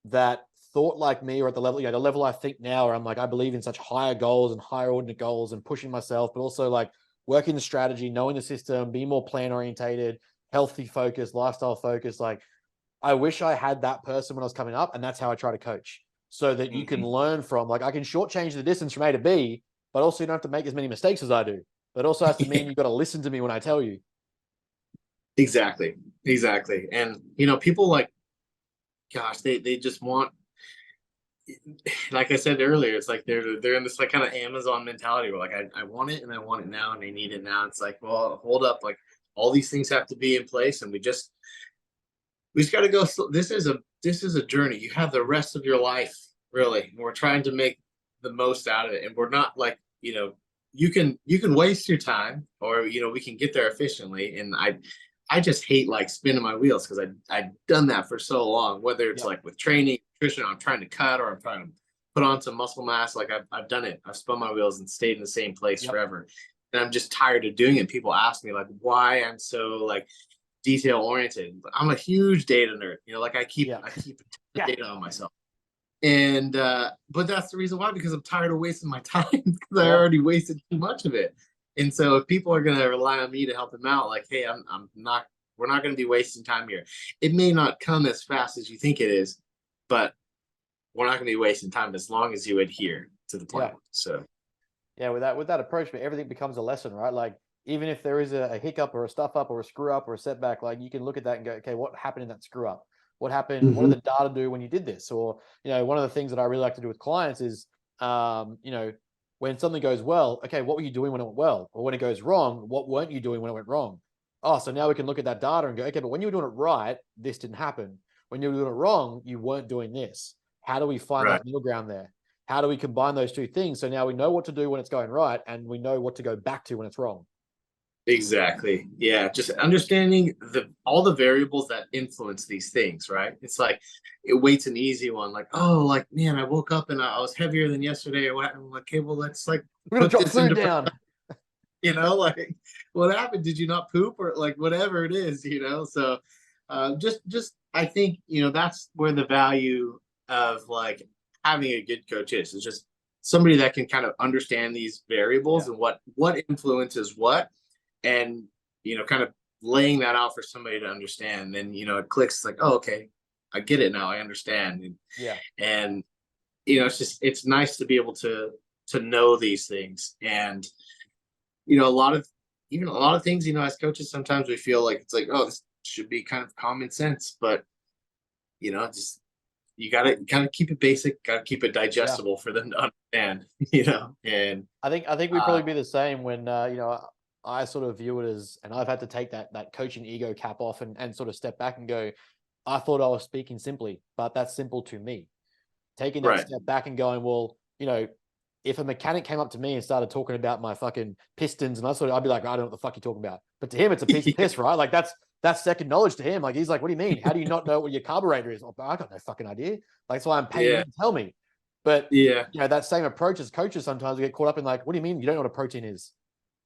that thought like me, or at the level, the level I think now, where I'm like, I believe in such higher goals and higher ordinate goals and pushing myself, but also like working the strategy, knowing the system, being more plan orientated, healthy focused, lifestyle focused. Like, I wish I had that person when I was coming up, and that's how I try to coach, so that you can learn from, like, I can shortchange the distance from A to B, but also you don't have to make as many mistakes as I do. But also has to mean you've got to listen to me when I tell you. Exactly. And people like, gosh, they just want, like I said earlier, it's like they're in this like kind of Amazon mentality where like I want it and I want it now and they need it now. It's like, well, hold up, like all these things have to be in place, and we just got to go. This is a journey. You have the rest of your life, really, and we're trying to make the most out of it. And we're not like, you can waste your time, or we can get there efficiently. And I just hate like spinning my wheels, because I've done that for so long, whether it's like with training, nutrition, I'm trying to cut, or I'm trying to put on some muscle mass. Like I've done it. I've spun my wheels and stayed in the same place forever. And I'm just tired of doing it. People ask me like why I'm so like detail oriented. I'm a huge data nerd. Like I keep data on myself. And but that's the reason why, because I'm tired of wasting my time, because I already wasted too much of it. And so if people are going to rely on me to help them out, like, hey, we're not going to be wasting time here. It may not come as fast as you think it is, but we're not going to be wasting time as long as you adhere to the plan. So yeah, with that approach, everything becomes a lesson, right? Like even if there is a hiccup or a stuff up or a screw up or a setback, like you can look at that and go, okay, what happened in that screw up? What happened? What did the data do when you did this? Or, one of the things that I really like to do with clients is, when something goes well, okay, what were you doing when it went well? Or when it goes wrong, what weren't you doing when it went wrong? Oh, so now we can look at that data and go, okay, but when you were doing it right, this didn't happen. When you were doing it wrong, you weren't doing this. How do we find that middle ground there? How do we combine those two things? So now we know what to do when it's going right, and we know what to go back to when it's wrong. Exactly. Yeah. Just understanding all the variables that influence these things, right? It's like weight's an easy one. Like, oh, like, man, I woke up and I was heavier than yesterday. Or what? I'm like, okay, well, let's like we're gonna drop food down. Like what happened? Did you not poop or like whatever it is, So just I think, that's where the value of like having a good coach is. It's just somebody that can kind of understand these variables and what influences what. And, kind of laying that out for somebody to understand. Then, it clicks like, oh, okay, I get it now. I understand. And it's nice to be able to know these things. And, a lot of things, as coaches, sometimes we feel like it's like, oh, this should be kind of common sense, but, just, you got to kind of keep it basic, got to keep it digestible for them to understand, and I think we'd probably be the same when, I sort of view it as, and I've had to take that coaching ego cap off and sort of step back and go, I thought I was speaking simply, but that's simple to me. Taking that step back and going, well, if a mechanic came up to me and started talking about my fucking pistons and I'd be like, I don't know what the fuck you're talking about. But to him, it's a piece of piss, right? Like that's second knowledge to him. Like he's like, what do you mean? How do you not know what your carburetor is? I got no fucking idea. Like that's why I'm paying you to tell me. But that same approach as coaches, sometimes we get caught up in like, what do you mean you don't know what a protein is?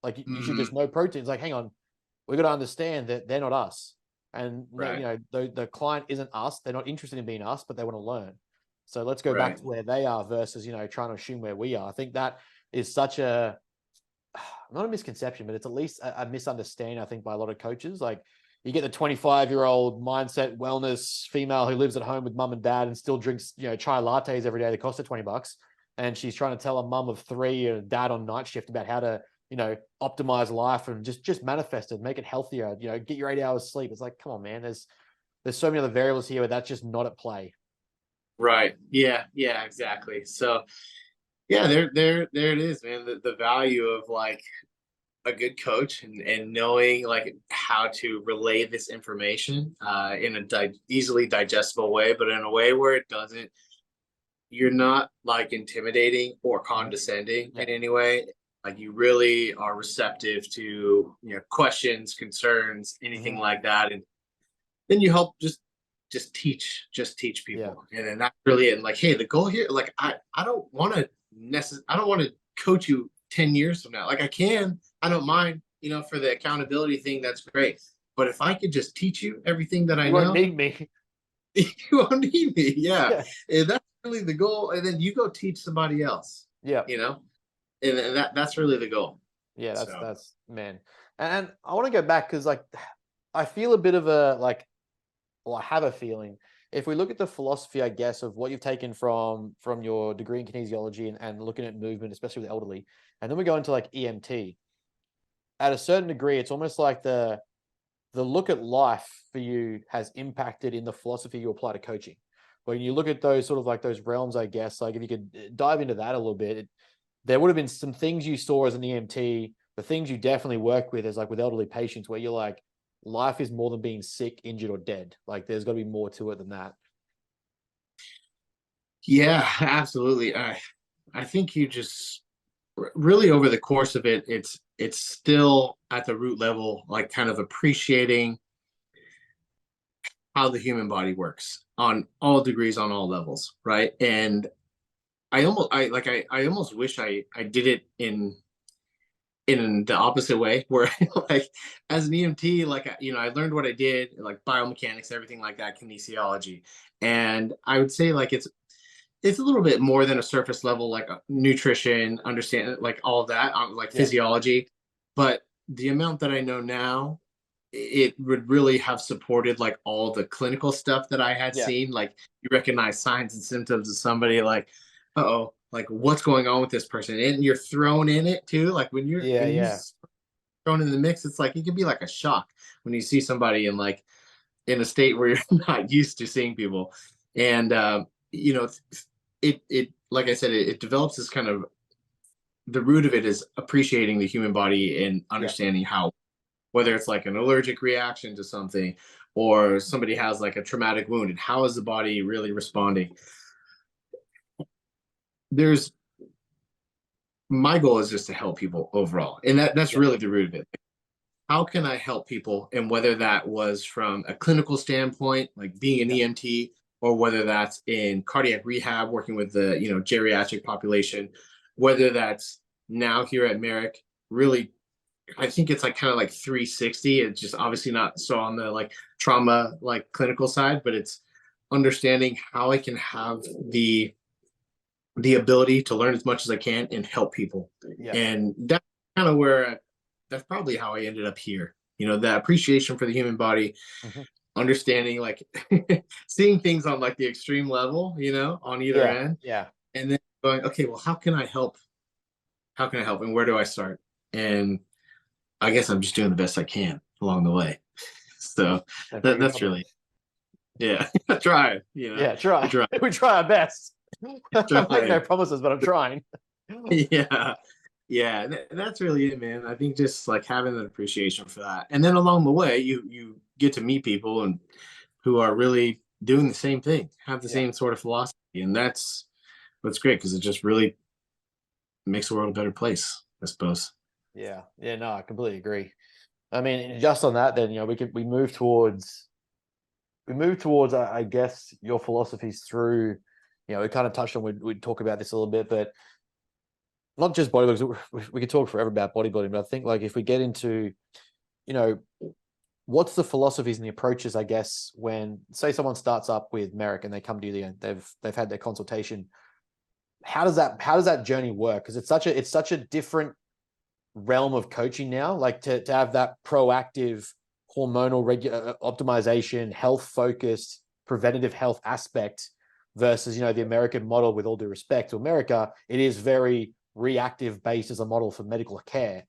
Like you should just know proteins. Like, hang on, we got to understand that they're not us, and the client isn't us. They're not interested in being us, but they want to learn. So let's go back to where they are versus trying to assume where we are. I think that is such a not a misconception, but it's at least a misunderstanding. I think by a lot of coaches, like you get the 25-year-old mindset wellness female who lives at home with mum and dad and still drinks chai lattes every day that cost her $20, and she's trying to tell a mum of 3 and a dad on night shift about how to optimize life and just manifest it, make it healthier, get your 8 hours sleep. It's like, come on, man, there's so many other variables here where that's just not at play. Right. Yeah, exactly. So there it is, man. The value of like a good coach and knowing like how to relay this information in a easily digestible way, but in a way where it doesn't, you're not like intimidating or condescending in any way. Like you really are receptive to questions, concerns, anything like that, and then you help just teach people, and then that's really it. And like, hey, the goal here, like I don't want to coach you 10 years from now. Like I don't mind, for the accountability thing, that's great. But if I could just teach you everything that I know, you won't need me. You won't need me. Yeah. And that's really the goal. And then you go teach somebody else. Yeah. And that's really the goal. Yeah, that's man. And I want to go back because like I feel a bit of I have a feeling if we look at the philosophy, I guess, of what you've taken from your degree in kinesiology and looking at movement, especially with elderly, and then we go into like EMT. At a certain degree, it's almost like the look at life for you has impacted in the philosophy you apply to coaching. When you look at those sort of like those realms, I guess, like if you could dive into that a little bit, there would have been some things you saw as an EMT, the things you definitely work with as like with elderly patients where you're like, life is more than being sick, injured, or dead. Like there's got to be more to it than that. Yeah, absolutely. I think you just really over the course of it, it's still at the root level, like kind of appreciating how the human body works on all degrees, on all levels, right? And I almost wish I did it in the opposite way, where like as an EMT, like I learned what I did, like biomechanics, everything like that, kinesiology, and I would say like it's a little bit more than a surface level, like nutrition, understand like all of that, like physiology, but the amount that I know now it would really have supported like all the clinical stuff that I had seen. Like you recognize signs and symptoms of somebody like, uh-oh, like what's going on with this person? And you're thrown in it too. Like when you're thrown in the mix, it's like it can be like a shock when you see somebody in a state where you're not used to seeing people. And you know, it like I said, it develops this kind of, the root of it is appreciating the human body and understanding how, whether it's like an allergic reaction to something or somebody has like a traumatic wound, and how is the body really responding. My goal is just to help people overall, and that's really the root of it. How can I help people? And whether that was from a clinical standpoint, like being an EMT, or whether that's in cardiac rehab, working with the geriatric population, whether that's now here at Marek, really, I think it's like kind of like 360. It's just obviously not so on the like trauma, like clinical side, but it's understanding how I can have the ability to learn as much as I can and help people. And that's kind of where, that's probably how I ended up here. The appreciation for the human body, understanding like seeing things on like the extreme level, on either end. And then going, okay, well, how can I help? How can I help? And where do I start? And I guess I'm just doing the best I can along the way. So that's really, try. Try. We try our best. I make no promises, but I'm trying. Yeah, that's really it, man. I think just like having an appreciation for that, and then along the way, you get to meet people and who are really doing the same thing, have the same sort of philosophy, and that's what's great, because it just really makes the world a better place, I suppose. No, I completely agree. I mean, just on that, then we move towards, I guess, your philosophies through. We kind of touched on, we'd talk about this a little bit, but not just bodybuilding. We could talk forever about bodybuilding, but I think like if we get into, what's the philosophies and the approaches, I guess, when say someone starts up with Marek and they come to you, they've had their consultation. How does that journey work? Because it's such a different realm of coaching now. Like to have that proactive hormonal optimization, health focused, preventative health aspect versus the American model. With all due respect to America, it is very reactive based as a model for medical care.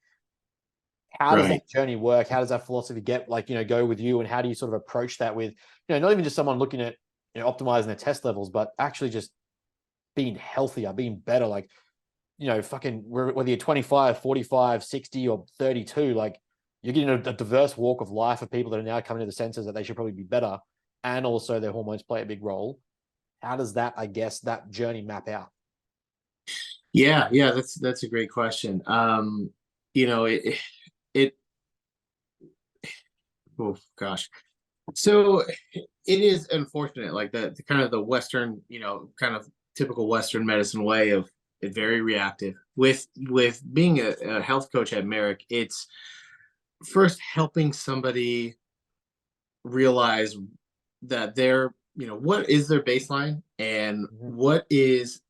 How does that journey work? How does that philosophy go with you, and how do you sort of approach that with not even just someone looking at optimizing their test levels, but actually just being healthier, being better, like whether you're 25, 45, 60 or 32, like you're getting a diverse walk of life of people that are now coming to the senses that they should probably be better, and also their hormones play a big role. How does that, I guess, that journey map out? Yeah, that's a great question. Oh gosh. So it is unfortunate, like the kind of the Western, kind of typical Western medicine way of it, very reactive. With being a health coach at Marek, it's first helping somebody realize that they're, what is their baseline, and what is,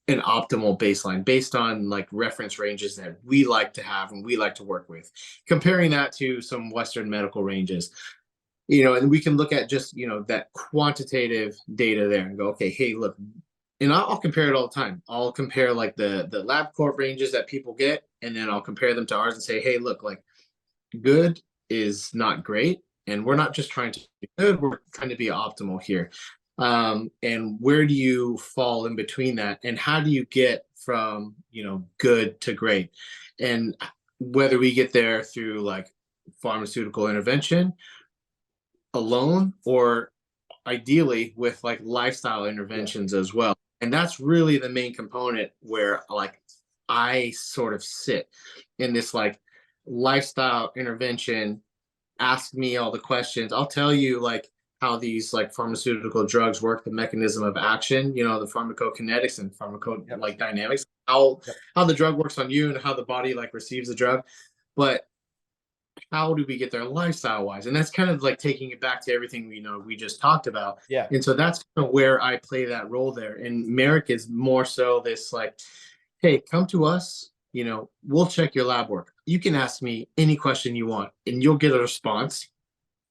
an optimal baseline based on like reference ranges that we like to have and we like to work with, comparing that to some Western medical ranges, and we can look at just, that quantitative data there and go, okay, hey, look, and I'll compare it all the time. I'll compare like the LabCorp ranges that people get, and then I'll compare them to ours and say, hey, look, like good is not great, and we're not just trying to be good, we're trying to be optimal here. And where do you fall in between that, and how do you get from good to great? And whether we get there through like pharmaceutical intervention alone, or ideally with like lifestyle interventions as well. And that's really the main component where like I sort of sit in this like lifestyle intervention. Ask me all the questions. I'll tell you like how these like pharmaceutical drugs work, the mechanism of action, the pharmacokinetics and like dynamics, how the drug works on you and how the body like receives the drug. But how do we get there lifestyle wise? And that's kind of like taking it back to everything we just talked about. And so that's kind of where I play that role there. And Marek is more so this like, hey, come to us, we'll check your lab work. You can ask me any question you want and you'll get a response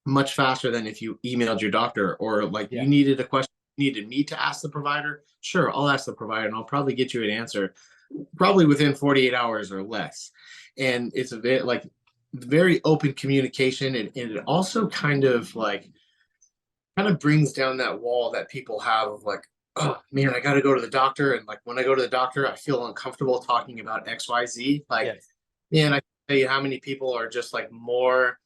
much faster than if you emailed your doctor, or like you needed a question, needed me to ask the provider. Sure, I'll ask the provider and I'll probably get you an answer probably within 48 hours or less. And it's a bit like very open communication, and it also kind of brings down that wall that people have of like, oh man, I got to go to the doctor. And like, when I go to the doctor, I feel uncomfortable talking about XYZ. Like, man, I can tell you how many people are just like more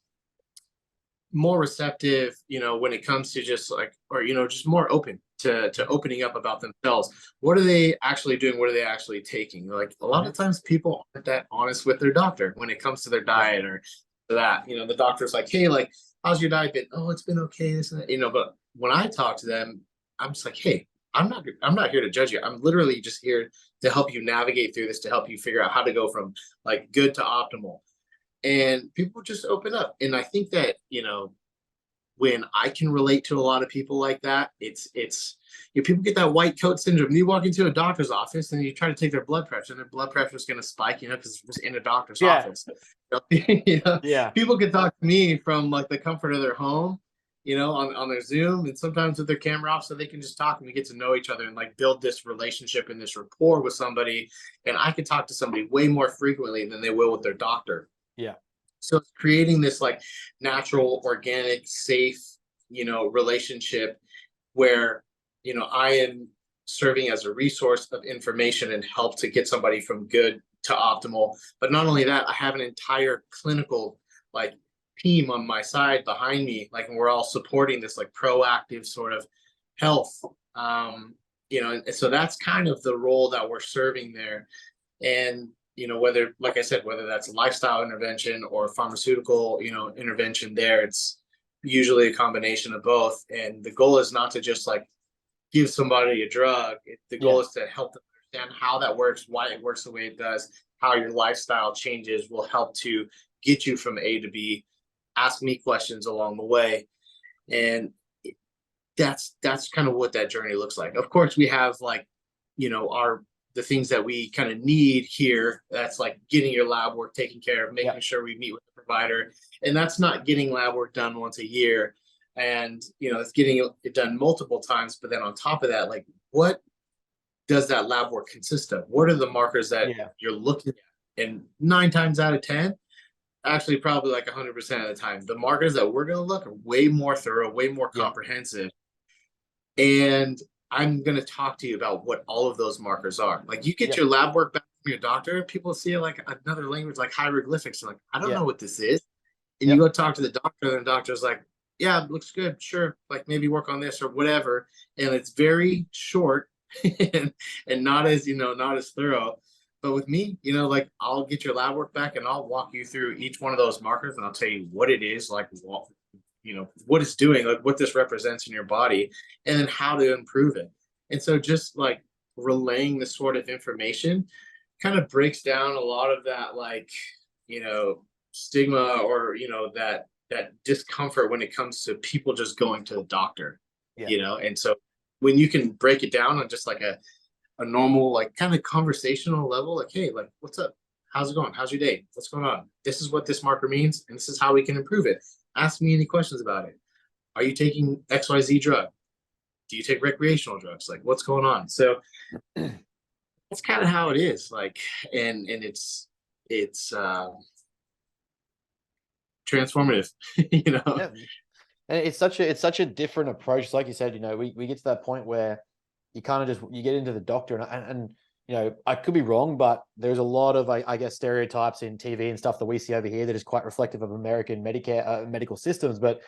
receptive, when it comes to just like, or, just more open to opening up about themselves. What are they actually doing? What are they actually taking? Like a lot of times people aren't that honest with their doctor when it comes to their diet or that, the doctor's like, hey, like, how's your diet been? Oh, it's been okay. This and that, but when I talk to them, I'm just like, hey, I'm not here to judge you. I'm literally just here to help you navigate through this, to help you figure out how to go from like good to optimal. And people just open up. And I think that, when I can relate to a lot of people like that, it's people get that white coat syndrome. You walk into a doctor's office and you try to take their blood pressure, and their blood pressure is going to spike, because it's in a doctor's office. People can talk to me from like the comfort of their home, on their Zoom, and sometimes with their camera off, so they can just talk and we get to know each other and like build this relationship and this rapport with somebody. And I can talk to somebody way more frequently than they will with their doctor. Yeah. So it's creating this like natural, organic, safe, relationship where, I am serving as a resource of information and help to get somebody from good to optimal. But not only that, I have an entire clinical like team on my side behind me, like, and we're all supporting this like proactive sort of health. And so that's kind of the role that we're serving there. And whether, like I said, whether that's a lifestyle intervention or pharmaceutical, intervention there, it's usually a combination of both. And the goal is not to just like give somebody a drug. The goal is to help them understand how that works, why it works the way it does, how your lifestyle changes will help to get you from A to B. Ask me questions along the way. And that's kind of what that journey looks like. Of course, we have like, the things that we kind of need here. That's like getting your lab work taken care of, making sure we meet with the provider. And that's not getting lab work done once a year. And, it's getting it done multiple times. But then on top of that, like, what does that lab work consist of? What are the markers that you're looking at? And 9 times out of 10, actually probably like 100% of the time, the markers that we're going to look are way more thorough, way more comprehensive. And I'm going to talk to you about what all of those markers are. Like, you get your lab work back from your doctor, people see it like another language, like hieroglyphics. Like, I don't know what this is. And you go talk to the doctor, and the doctor's like, yeah, it looks good. Sure. Like, maybe work on this or whatever. And it's very short and not as, not as thorough. But with me, like, I'll get your lab work back and I'll walk you through each one of those markers, and I'll tell you what it is, like, what it's doing, like what this represents in your body, and then how to improve it. And so just like relaying this sort of information kind of breaks down a lot of that, like, stigma or, that discomfort when it comes to people just going to the doctor, And so when you can break it down on just like a normal, like kind of conversational level, like, hey, like, what's up? How's it going? How's your day? What's going on? This is what this marker means, and this is how we can improve it. Ask me any questions about it. Are you taking XYZ drug? Do you take recreational drugs? Like, what's going on? So that's kind of how it is. Like, and it's transformative, And it's such a different approach. Like you said, we get to that point where you kind of you get into the doctor and I could be wrong, but there's a lot of, I guess, stereotypes in TV and stuff that we see over here that is quite reflective of American medical systems. But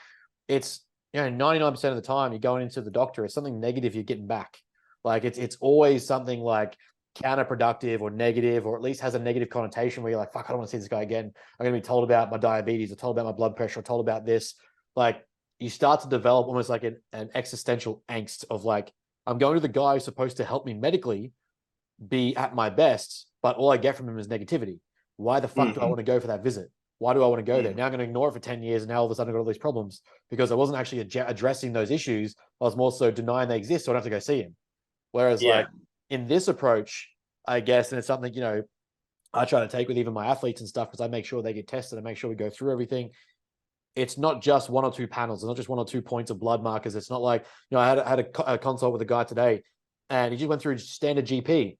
it's, 99% of the time you're going into the doctor, it's something negative you're getting back. Like it's always something like counterproductive or negative, or at least has a negative connotation where you're like, fuck, I don't want to see this guy again. I'm going to be told about my diabetes, or told about my blood pressure, or told about this. Like, you start to develop almost like an existential angst of like, I'm going to the guy who's supposed to help me medically be at my best, but all I get from him is negativity. Why the fuck do I want to go for that visit? Why do I want to go there? Now I'm going to ignore it for 10 years, and now all of a sudden I've got all these problems because I wasn't actually addressing those issues. I was more so denying they exist, so I don't have to go see him. Whereas like in this approach, I guess, and it's something, I try to take with even my athletes and stuff, because I make sure they get tested and make sure we go through everything. It's not just 1 or 2 panels. It's not just 1 or 2 points of blood markers. It's not like, I had a consult with a guy today, and he just went through standard GP,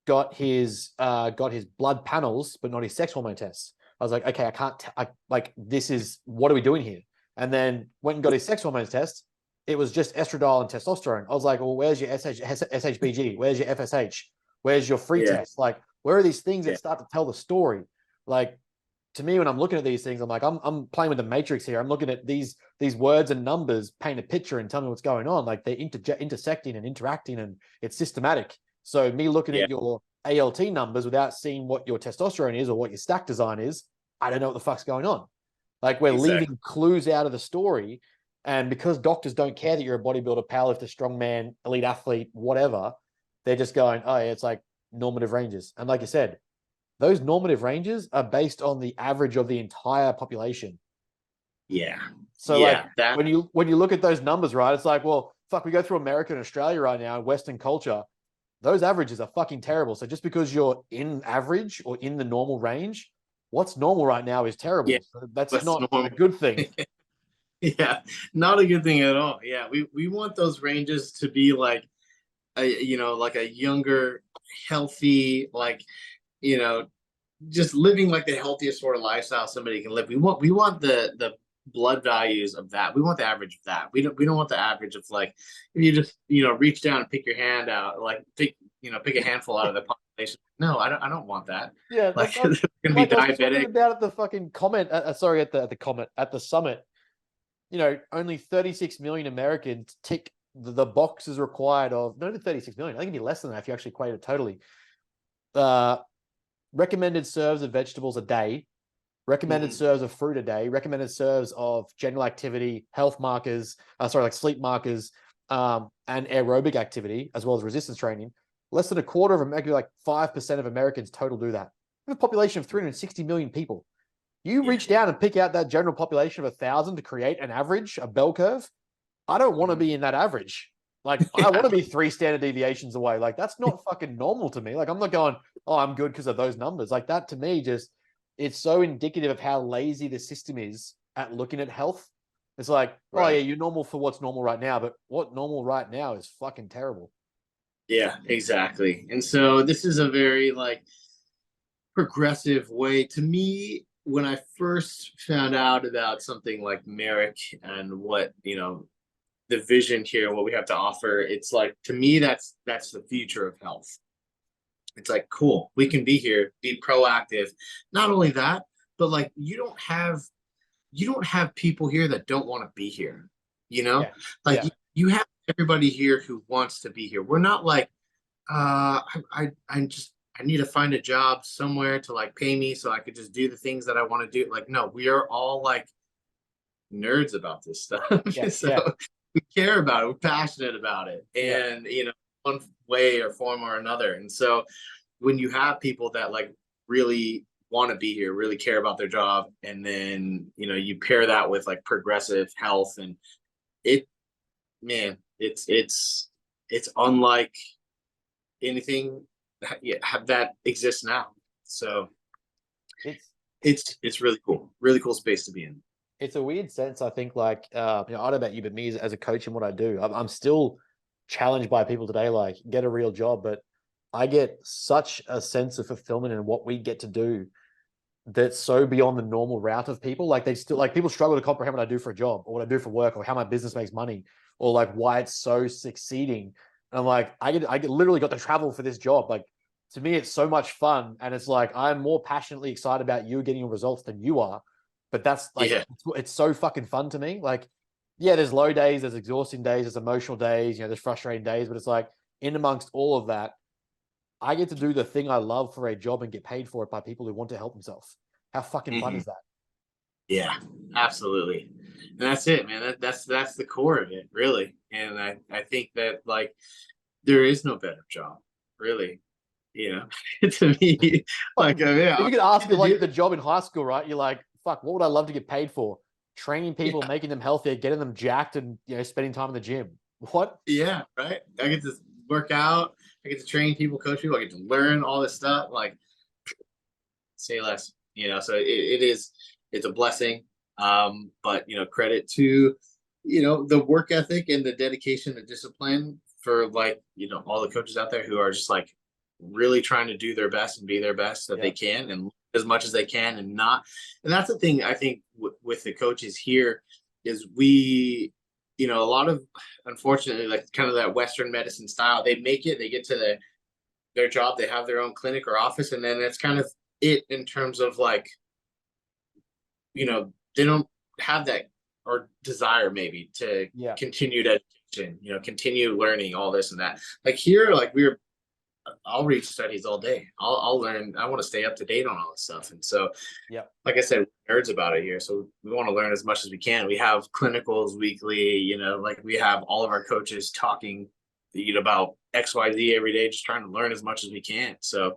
got his blood panels, but not his sex hormone tests. I was like, okay, I can't, this is, what are we doing here? And then went and got his sex hormones test. It was just estradiol and testosterone. I was like, well, where's your SHBG? Where's your FSH? Where's your free test? Like, where are these things that start to tell the story? Like, to me, when I'm looking at these things, I'm like, I'm playing with the matrix here. I'm looking at these words and numbers paint a picture and tell me what's going on. Like, they're intersecting and interacting, and it's systematic. So me looking at your ALT numbers without seeing what your testosterone is or what your stack design is, I don't know what the fuck's going on. Like, we're leaving clues out of the story. And because doctors don't care that you're a bodybuilder, powerlifter, strongman, elite athlete, whatever, they're just going, oh, yeah, it's like normative ranges. And like you said, those normative ranges are based on the average of the entire population. Yeah. So when you look at those numbers, right, it's like, well, fuck, we go through America and Australia right now, Western culture, those averages are fucking terrible. So just because you're in average or in the normal range, what's normal right now is terrible. Yeah. So that's not a good thing. Yeah, not a good thing at all. Yeah, we want those ranges to be like like a younger, healthy, like, just living like the healthiest sort of lifestyle somebody can live. We want the blood values of that. We want the average of that. We don't want the average of, like, if you just reach down and pick your hand out, like pick a handful out of the population. No, I don't want that. Yeah, like they're gonna be I was talking diabetic. about at the fucking comment. At the summit. Only 36 million Americans tick the boxes required of, not even 36 million, I think it'd be less than that if you actually equate it totally. Recommended serves of vegetables a day, recommended serves of fruit a day, recommended serves of general activity, health markers, like sleep markers, and aerobic activity, as well as resistance training. Less than a quarter of them, maybe like 5% of Americans total do that. We have a population of 360 million people. You reach down and pick out that general population of 1,000 to create an average, a bell curve. I don't want to be in that average. Like, I want to be 3 standard deviations away. Like, that's not fucking normal to me. Like, I'm not going, oh, I'm good because of those numbers. Like, that to me, it's so indicative of how lazy the system is at looking at health. It's like, oh yeah, you're normal for what's normal right now, but what normal right now is fucking terrible. Yeah, exactly. And so this is a very, like, progressive way. To me, when I first found out about something like Marek and what, the vision here, what we have to offer, it's like, to me, that's the future of health. It's like, cool, we can be here, be proactive. Not only that, but like, you don't have people here that don't want to be here, you have everybody here who wants to be here. We're not like, I need to find a job somewhere to, like, pay me so I could just do the things that I want to do. Like, no, we are all, like, nerds about this stuff. We care about it. We're passionate about it. And, one way or form or another. And so when you have people that, like, really want to be here, really care about their job, and then, you pair that with, like, progressive health, and it's unlike anything that exists now. So it's really cool space to be in. It's a weird sense, I think, like, I don't know about you, but me as a coach in what I do, I'm still challenged by people today, like, get a real job, but I get such a sense of fulfillment in what we get to do that's so beyond the normal route of people. Like, people struggle to comprehend what I do for a job, or what I do for work, or how my business makes money, or like why it's so succeeding. And I'm like, I literally got to travel for this job. Like, to me, it's so much fun. And it's like, I'm more passionately excited about you getting your results than you are. But that's like, it's so fucking fun to me. Like, yeah, there's low days, there's exhausting days, there's emotional days, there's frustrating days, but it's like, in amongst all of that, I get to do the thing I love for a job and get paid for it by people who want to help themselves. How fucking fun is that? Yeah, absolutely. And that's it, man. That's the core of it, really. And I think that, like, there is no better job, really. To me, like, if you could ask me, like, the job in high school, right? You're like, fuck, what would I love to get paid for? Training people, making them healthier, getting them jacked, and spending time in the gym. What? Yeah, right. I get to work out. I get to train people, coach people. I get to learn all this stuff. Like, say less. So it's a blessing. But credit to the work ethic and the dedication and discipline for all the coaches out there who are just really trying to do their best and be their best that they can, and as much as they can, and that's the thing I think with the coaches here is we, a lot of, unfortunately, kind of that Western medicine style, they get to their job, they have their own clinic or office, and then that's kind of it in terms of they don't have that or desire maybe to continue to education, continue learning all this and that. Here, I'll read studies all day. I'll learn. I want to stay up to date on all this stuff. And so, like I said, nerds about it here. So we want to learn as much as we can. We have clinicals weekly, we have all of our coaches talking about XYZ every day, just trying to learn as much as we can. So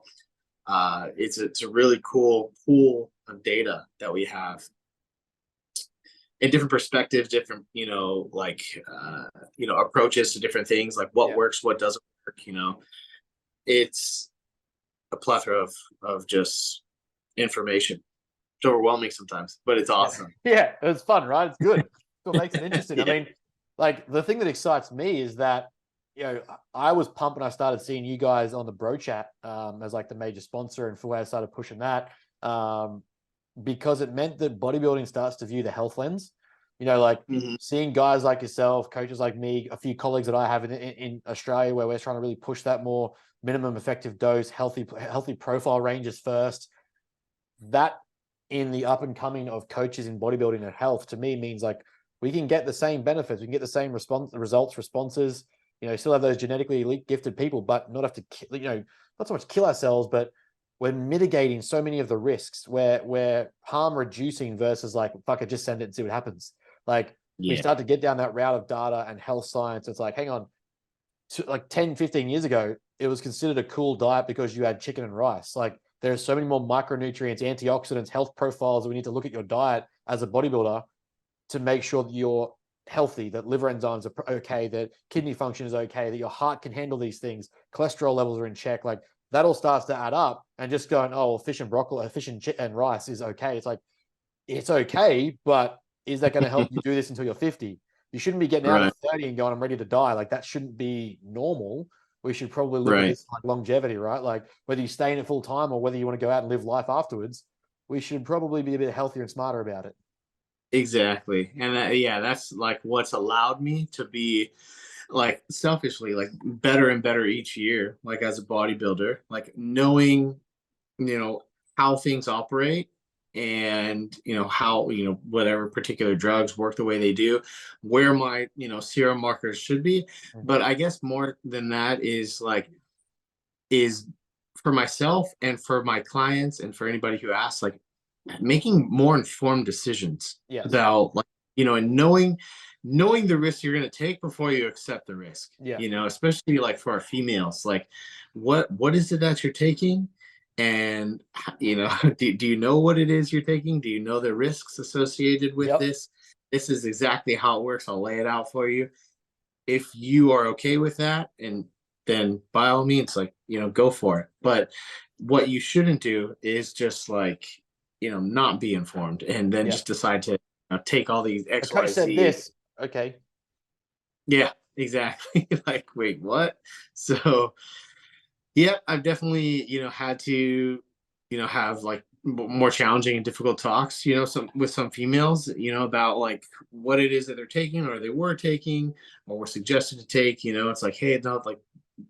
it's a really cool pool of data that we have in different perspectives, different, approaches to different things, like what works, what doesn't work, It's a plethora of just information. It's overwhelming sometimes, but it's awesome. Yeah, it's fun, right? It's good. It's what makes it interesting. I mean, the thing that excites me is that, I was pumped when I started seeing you guys on the Bro Chat as the major sponsor, and for where I started pushing that, because it meant that bodybuilding starts to view the health lens. Seeing guys like yourself, coaches like me, a few colleagues that I have in Australia, where we're trying to really push that more minimum effective dose, healthy profile ranges first. That in the up and coming of coaches in bodybuilding and health, to me, means we can get the same benefits, we can get the same responses. Still have those genetically elite gifted people, but not have to, not so much kill ourselves, but we're mitigating so many of the risks. We're harm reducing versus fuck it, just send it and see what happens. We start to get down that route of data and health science. It's hang on, 10, 15 years ago, it was considered a cool diet because you had chicken and rice. There's so many more micronutrients, antioxidants, health profiles that we need to look at your diet as a bodybuilder to make sure that you're healthy, that liver enzymes are okay, that kidney function is okay, that your heart can handle these things, cholesterol levels are in check. That all starts to add up, and just going, fish and broccoli, fish and rice is okay. It's it's okay, but is that going to help you do this until you're 50? You shouldn't be getting out at 30 and going, I'm ready to die. That shouldn't be normal. We should probably live with this longevity, right? Whether you stay in it full time or whether you want to go out and live life afterwards, we should probably be a bit healthier and smarter about it. Exactly. And that's what's allowed me to be selfishly better and better each year, as a bodybuilder, knowing how things operate, and how whatever particular drugs work the way they do, where my serum markers should be. But I guess more than that is for myself and for my clients and for anybody who asks, making more informed decisions about and knowing the risk you're going to take before you accept the risk. Especially for our females, what is it that you're taking, and do you know what it is you're taking? Do you know the risks associated with this? This is exactly how it works. I'll lay it out for you. If you are okay with that, and then by all means, go for it. But what you shouldn't do is just not be informed and then just decide to take all these XYZ. The coach said this. Okay. Yeah, exactly. Wait, what? So I've definitely, had to, have more challenging and difficult talks, with some females, about what it is that they're taking, or they were taking, or were suggested to take. It's hey, no,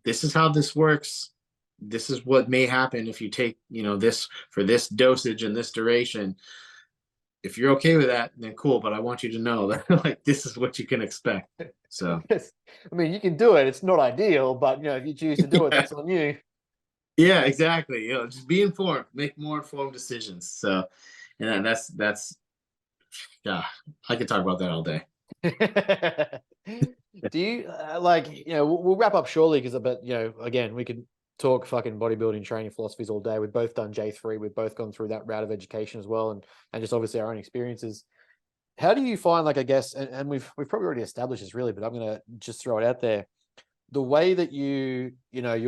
this is how this works. This is what may happen if you take, this for this dosage and this duration. If you're okay with that, then cool. But I want you to know that this is what you can expect. So, I mean, you can do it. It's not ideal, but if you choose to do it, that's on you. Yeah, exactly. Just be informed, make more informed decisions. So, and that's I could talk about that all day. Do you we'll wrap up shortly because again, we could talk fucking bodybuilding training philosophies all day. We've both done J3. We've both gone through that route of education as well, and just obviously our own experiences. How do you find, I guess, and we've probably already established this really, but I'm going to just throw it out there. the way that you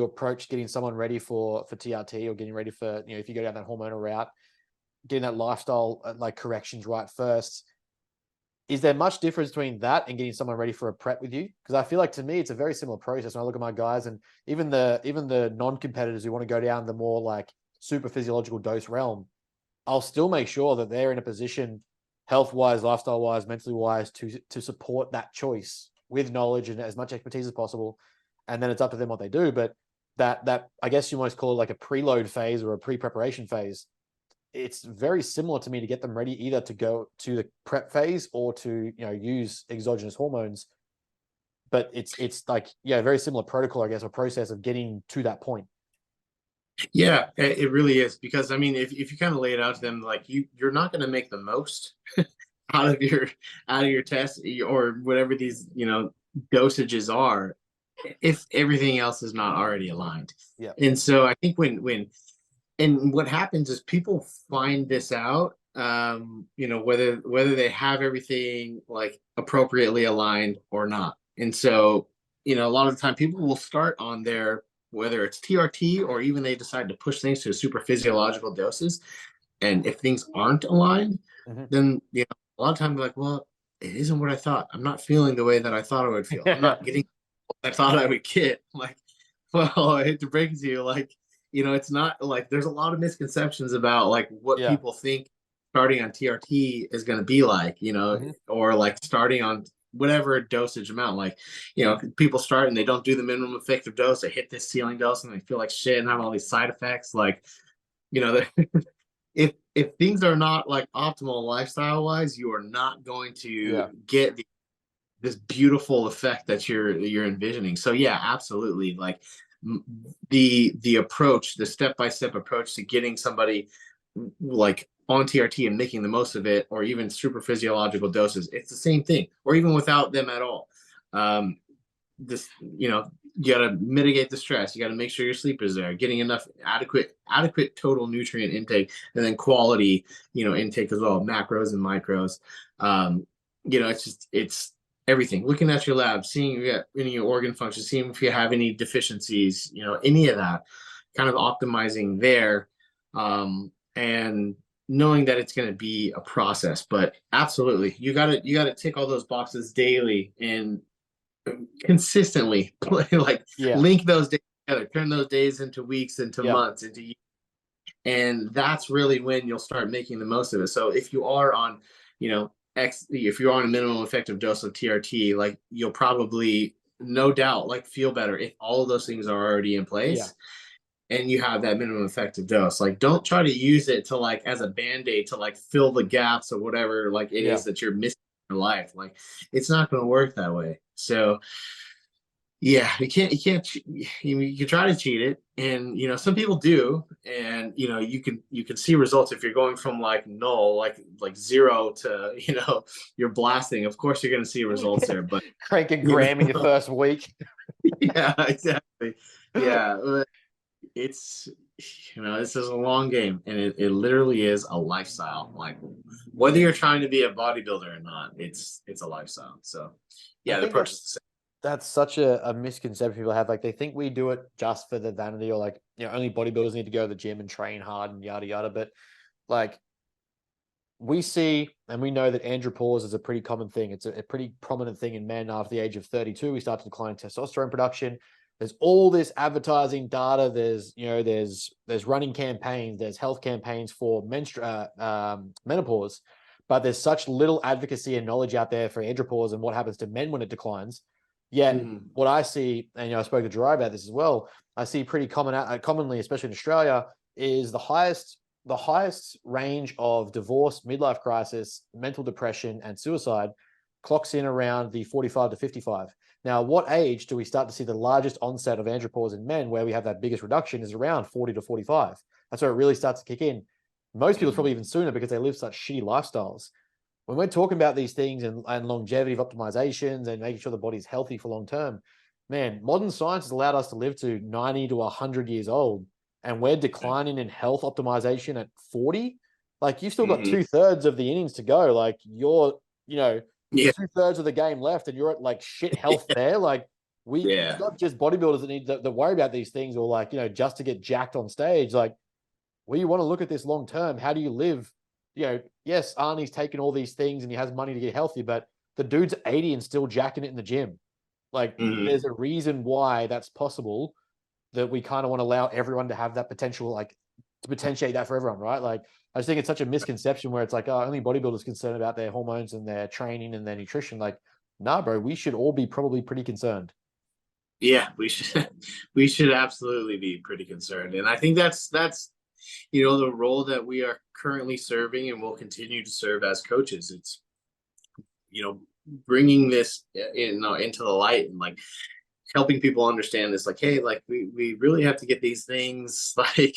approach getting someone ready for TRT or getting ready for, if you go down that hormonal route, getting that lifestyle like corrections right first, is there much difference between that and getting someone ready for a prep with you? Because I feel like, to me, it's a very similar process. When I look at my guys, and even the non-competitors who want to go down the more like super physiological dose realm, I'll still make sure that they're in a position, health-wise, lifestyle-wise, mentally-wise, to support that choice with knowledge and as much expertise as possible. And then it's up to them what they do. But that I guess you might call it like a preload phase or a pre-preparation phase. It's very similar to me to get them ready either to go to the prep phase or to use exogenous hormones. But it's like, very similar protocol, I guess, or process of getting to that point. Yeah, it really is, because I mean, if you kind of lay it out to them, like you're not going to make the most out of your test or whatever these dosages are if everything else is not already aligned. Yeah. And so I think and what happens is people find this out, whether they have everything like appropriately aligned or not. And so, a lot of the time people will start on their, whether it's TRT or even they decide to push things to super physiological doses. And if things aren't aligned, then, a lot of times they're like, well, it isn't what I thought. I'm not feeling the way that I thought I would feel. I'm not getting what I thought I would get. Like, well, I hate to break it to you, like, it's not like, there's a lot of misconceptions about like what people think starting on TRT is going to be like, or like starting on whatever dosage amount. Like, people start and they don't do the minimum effective dose. They hit this ceiling dose and they feel like shit and have all these side effects. Like, if things are not like optimal lifestyle wise, you are not going to get this beautiful effect that you're envisioning. So yeah, absolutely. Like the approach, the step-by-step approach to getting somebody like on TRT and making the most of it, or even super physiological doses, it's the same thing, or even without them at all. You got to mitigate the stress. You got to make sure your sleep is there, getting enough adequate total nutrient intake, and then quality, intake as well, macros and micros. It's everything. Looking at your lab, seeing if you got any organ function, seeing if you have any deficiencies, any of that, kind of optimizing there, and knowing that it's going to be a process. But absolutely, you got to tick all those boxes daily and consistently link those days together, turn those days into weeks, into months, into years. And that's really when you'll start making the most of it. So if you are on, if you're on a minimum effective dose of TRT, like you'll probably, no doubt, like feel better if all of those things are already in place and you have that minimum effective dose. Like, don't try to use it to like as a band-aid to like fill the gaps or whatever like it is that you're missing in your life. Like, it's not going to work that way. So yeah, you can try to cheat it, and some people do, and you can see results if you're going from like null, like zero to you're blasting. Of course you're going to see results there, but crank a gram in your first week. Yeah, exactly. Yeah, but it's this is a long game, and it literally is a lifestyle. Like, whether you're trying to be a bodybuilder or not, it's a lifestyle. So yeah, the approach is the same. That's such a misconception people have. Like, they think we do it just for the vanity, or like, only bodybuilders need to go to the gym and train hard and yada yada. But like, we see and we know that andropause is a pretty common thing. It's a pretty prominent thing in men. After the age of 32, we start to decline testosterone production. There's all this advertising data. There's running campaigns. There's health campaigns for menopause, but there's such little advocacy and knowledge out there for andropause and what happens to men when it declines. Yet what I see, and I spoke to Gerard about this as well, I see pretty commonly, especially in Australia, is the highest range of divorce, midlife crisis, mental depression, and suicide clocks in around the 45 to 55. Now, what age do we start to see the largest onset of andropause in men, where we have that biggest reduction, is around 40 to 45. That's where it really starts to kick in. Most people probably even sooner, because they live such shitty lifestyles. When we're talking about these things and longevity of optimizations and making sure the body's healthy for long term, man, modern science has allowed us to live to 90 to 100 years old, and we're declining in health optimization at 40. Like, you've still got 2/3 of the innings to go. Like, you're 2/3 of the game left, and you're at like shit health there. Like, It's not just bodybuilders that need that worry about these things, or like, just to get jacked on stage. Like, we want to look at this long term. How do you live? Yes, Arnie's taking all these things and he has money to get healthy, but the dude's 80 and still jacking it in the gym. Like, there's a reason why that's possible, that we kind of want to allow everyone to have that potential, like to potentiate that for everyone, right? Like, I just think it's such a misconception where it's like, oh, only bodybuilders concerned about their hormones and their training and their nutrition. Like, nah, bro, we should all be probably pretty concerned. Yeah, we should absolutely be pretty concerned. And I think that's the role that we are currently serving and will continue to serve as coaches. It's bringing this into the light and like helping people understand this, like, hey, like we really have to get these things, like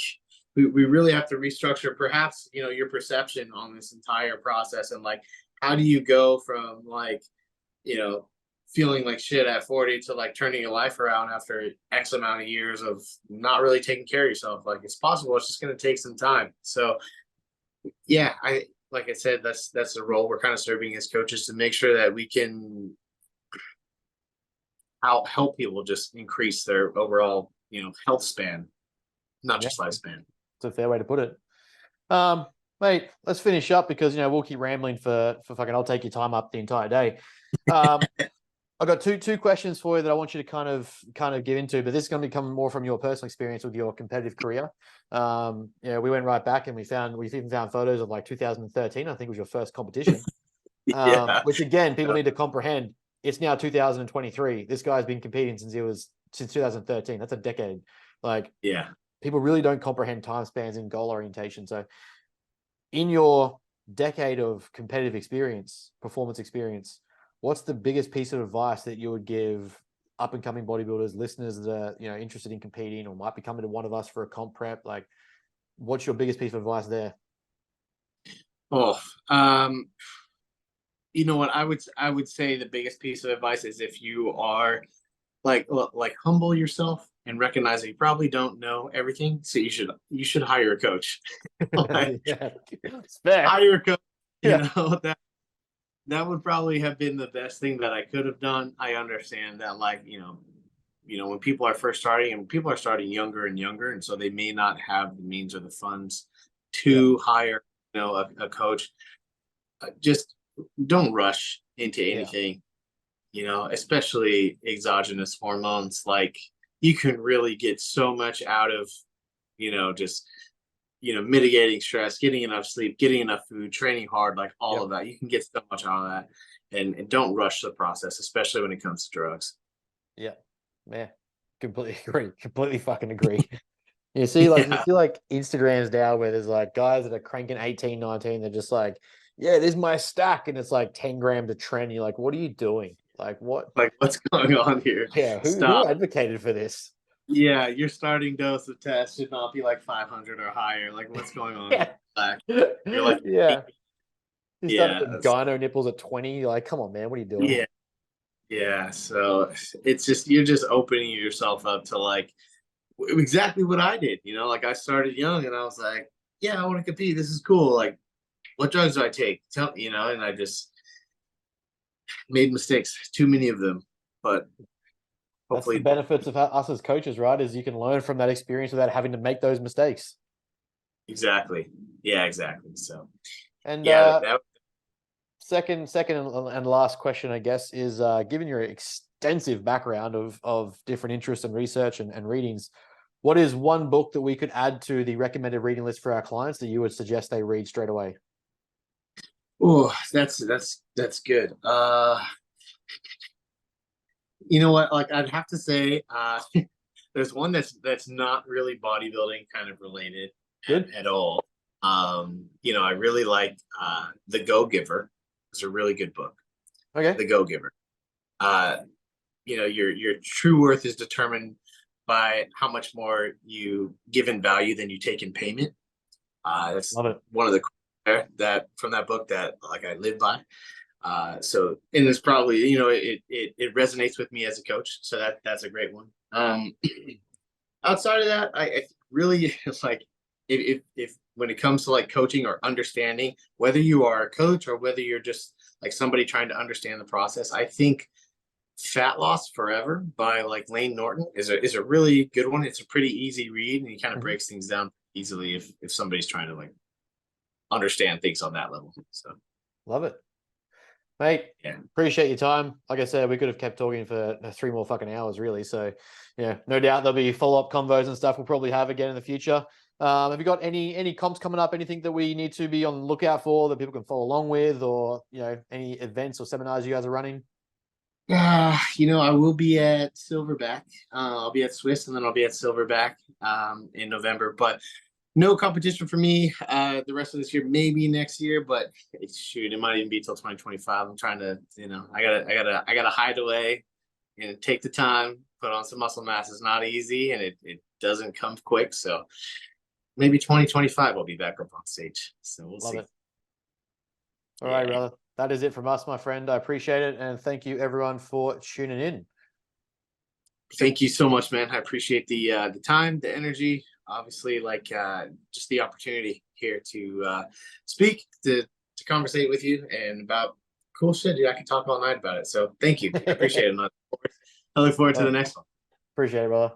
we really have to restructure perhaps your perception on this entire process. And like, how do you go from like feeling like shit at 40 to like turning your life around after X amount of years of not really taking care of yourself? Like, it's possible. It's just going to take some time. So yeah, like I said, that's the role we're kind of serving as coaches, to make sure that we can help people just increase their overall health span, not just lifespan. It's a fair way to put it. Mate, let's finish up, because we'll keep rambling for fucking, I'll take your time up the entire day. I've got two questions for you that I want you to kind of give into, but this is going to be coming more from your personal experience with your competitive career. We went right back and we even found photos of like 2013, I think was your first competition. Which again, people need to comprehend. It's now 2023. This guy's been competing since 2013. That's a decade. Like, people really don't comprehend time spans and goal orientation. So in your decade of competitive experience, performance experience, what's the biggest piece of advice that you would give up and coming bodybuilders, listeners that are interested in competing or might be coming to one of us for a comp prep? Like, what's your biggest piece of advice there? You know what, I would say the biggest piece of advice is, if you are like humble yourself and recognize that you probably don't know everything, so you should hire a coach. Like, hire a coach. That would probably have been the best thing that I could have done. I understand that, like, when people are first starting, and people are starting younger and younger, and so they may not have the means or the funds to hire a coach. Just don't rush into anything. Especially exogenous hormones. Like, you can really get so much out of just mitigating stress, getting enough sleep, getting enough food, training hard, like all of that. You can get so much out of that, and don't rush the process, especially when it comes to drugs. Yeah, man, completely agree. Completely fucking agree. You see Instagrams now where there's like guys that are cranking 18, 19. They're just like, yeah, this is my stack, and it's like 10 grams a trend. You're like, what are you doing? Like, what? Like, what's going on here? Yeah, who advocated for this? Yeah, your starting dose of test should not be like 500 or higher. Like, what's going on? You're like, you started with gyno nipples at 20. You're like, come on, man, what are you doing? Yeah. So it's just, you're just opening yourself up to like exactly what I did. Like, I started young and I was like, yeah, I want to compete. This is cool. Like, what drugs do I take? And I just made mistakes, too many of them. But hopefully, that's the benefits of us as coaches, right? Is you can learn from that experience without having to make those mistakes. Exactly. Yeah, exactly. So, and second and last question, I guess, is given your extensive background of different interests and research and readings, what is one book that we could add to the recommended reading list for our clients that you would suggest they read straight away? Oh, that's good. You know what? Like, I'd have to say, there's one that's not really bodybuilding kind of related at all. I really like The Go-Giver. It's a really good book. Okay. The Go-Giver. Your true worth is determined by how much more you give in value than you take in payment. That's one of the that from that book that like I live by. So, and it's probably, it resonates with me as a coach. So that's a great one. Outside of that, I really like if when it comes to like coaching or understanding, whether you are a coach or whether you're just like somebody trying to understand the process, I think Fat Loss Forever by like Lane Norton is a really good one. It's a pretty easy read, and he kind of breaks things down easily if somebody's trying to like understand things on that level. So Love it. Mate, yeah, appreciate your time. Like I said, we could have kept talking for 3 more fucking hours, really. So, yeah, no doubt there'll be follow-up convos and stuff we'll probably have again in the future. Have you got any comps coming up? Anything that we need to be on the lookout for that people can follow along with, or any events or seminars you guys are running? I will be at Silverback. I'll be at Swiss, and then I'll be at Silverback in November. But no competition for me the rest of this year, maybe next year, but shoot, it might even be till 2025. I'm trying to, I gotta hide away and take the time, put on some muscle mass. It's not easy, and it doesn't come quick. So maybe 2025 I'll be back up on stage. So we'll Love see. it. All right, brother. That is it from us, my friend. I appreciate it, and thank you everyone for tuning in. Thank you so much, man. I appreciate the time, the energy, obviously, like just the opportunity here to speak, to conversate with you, and about cool shit, dude. I can talk all night about it. So thank you. I appreciate it. I look forward to the next one. Appreciate it, brother.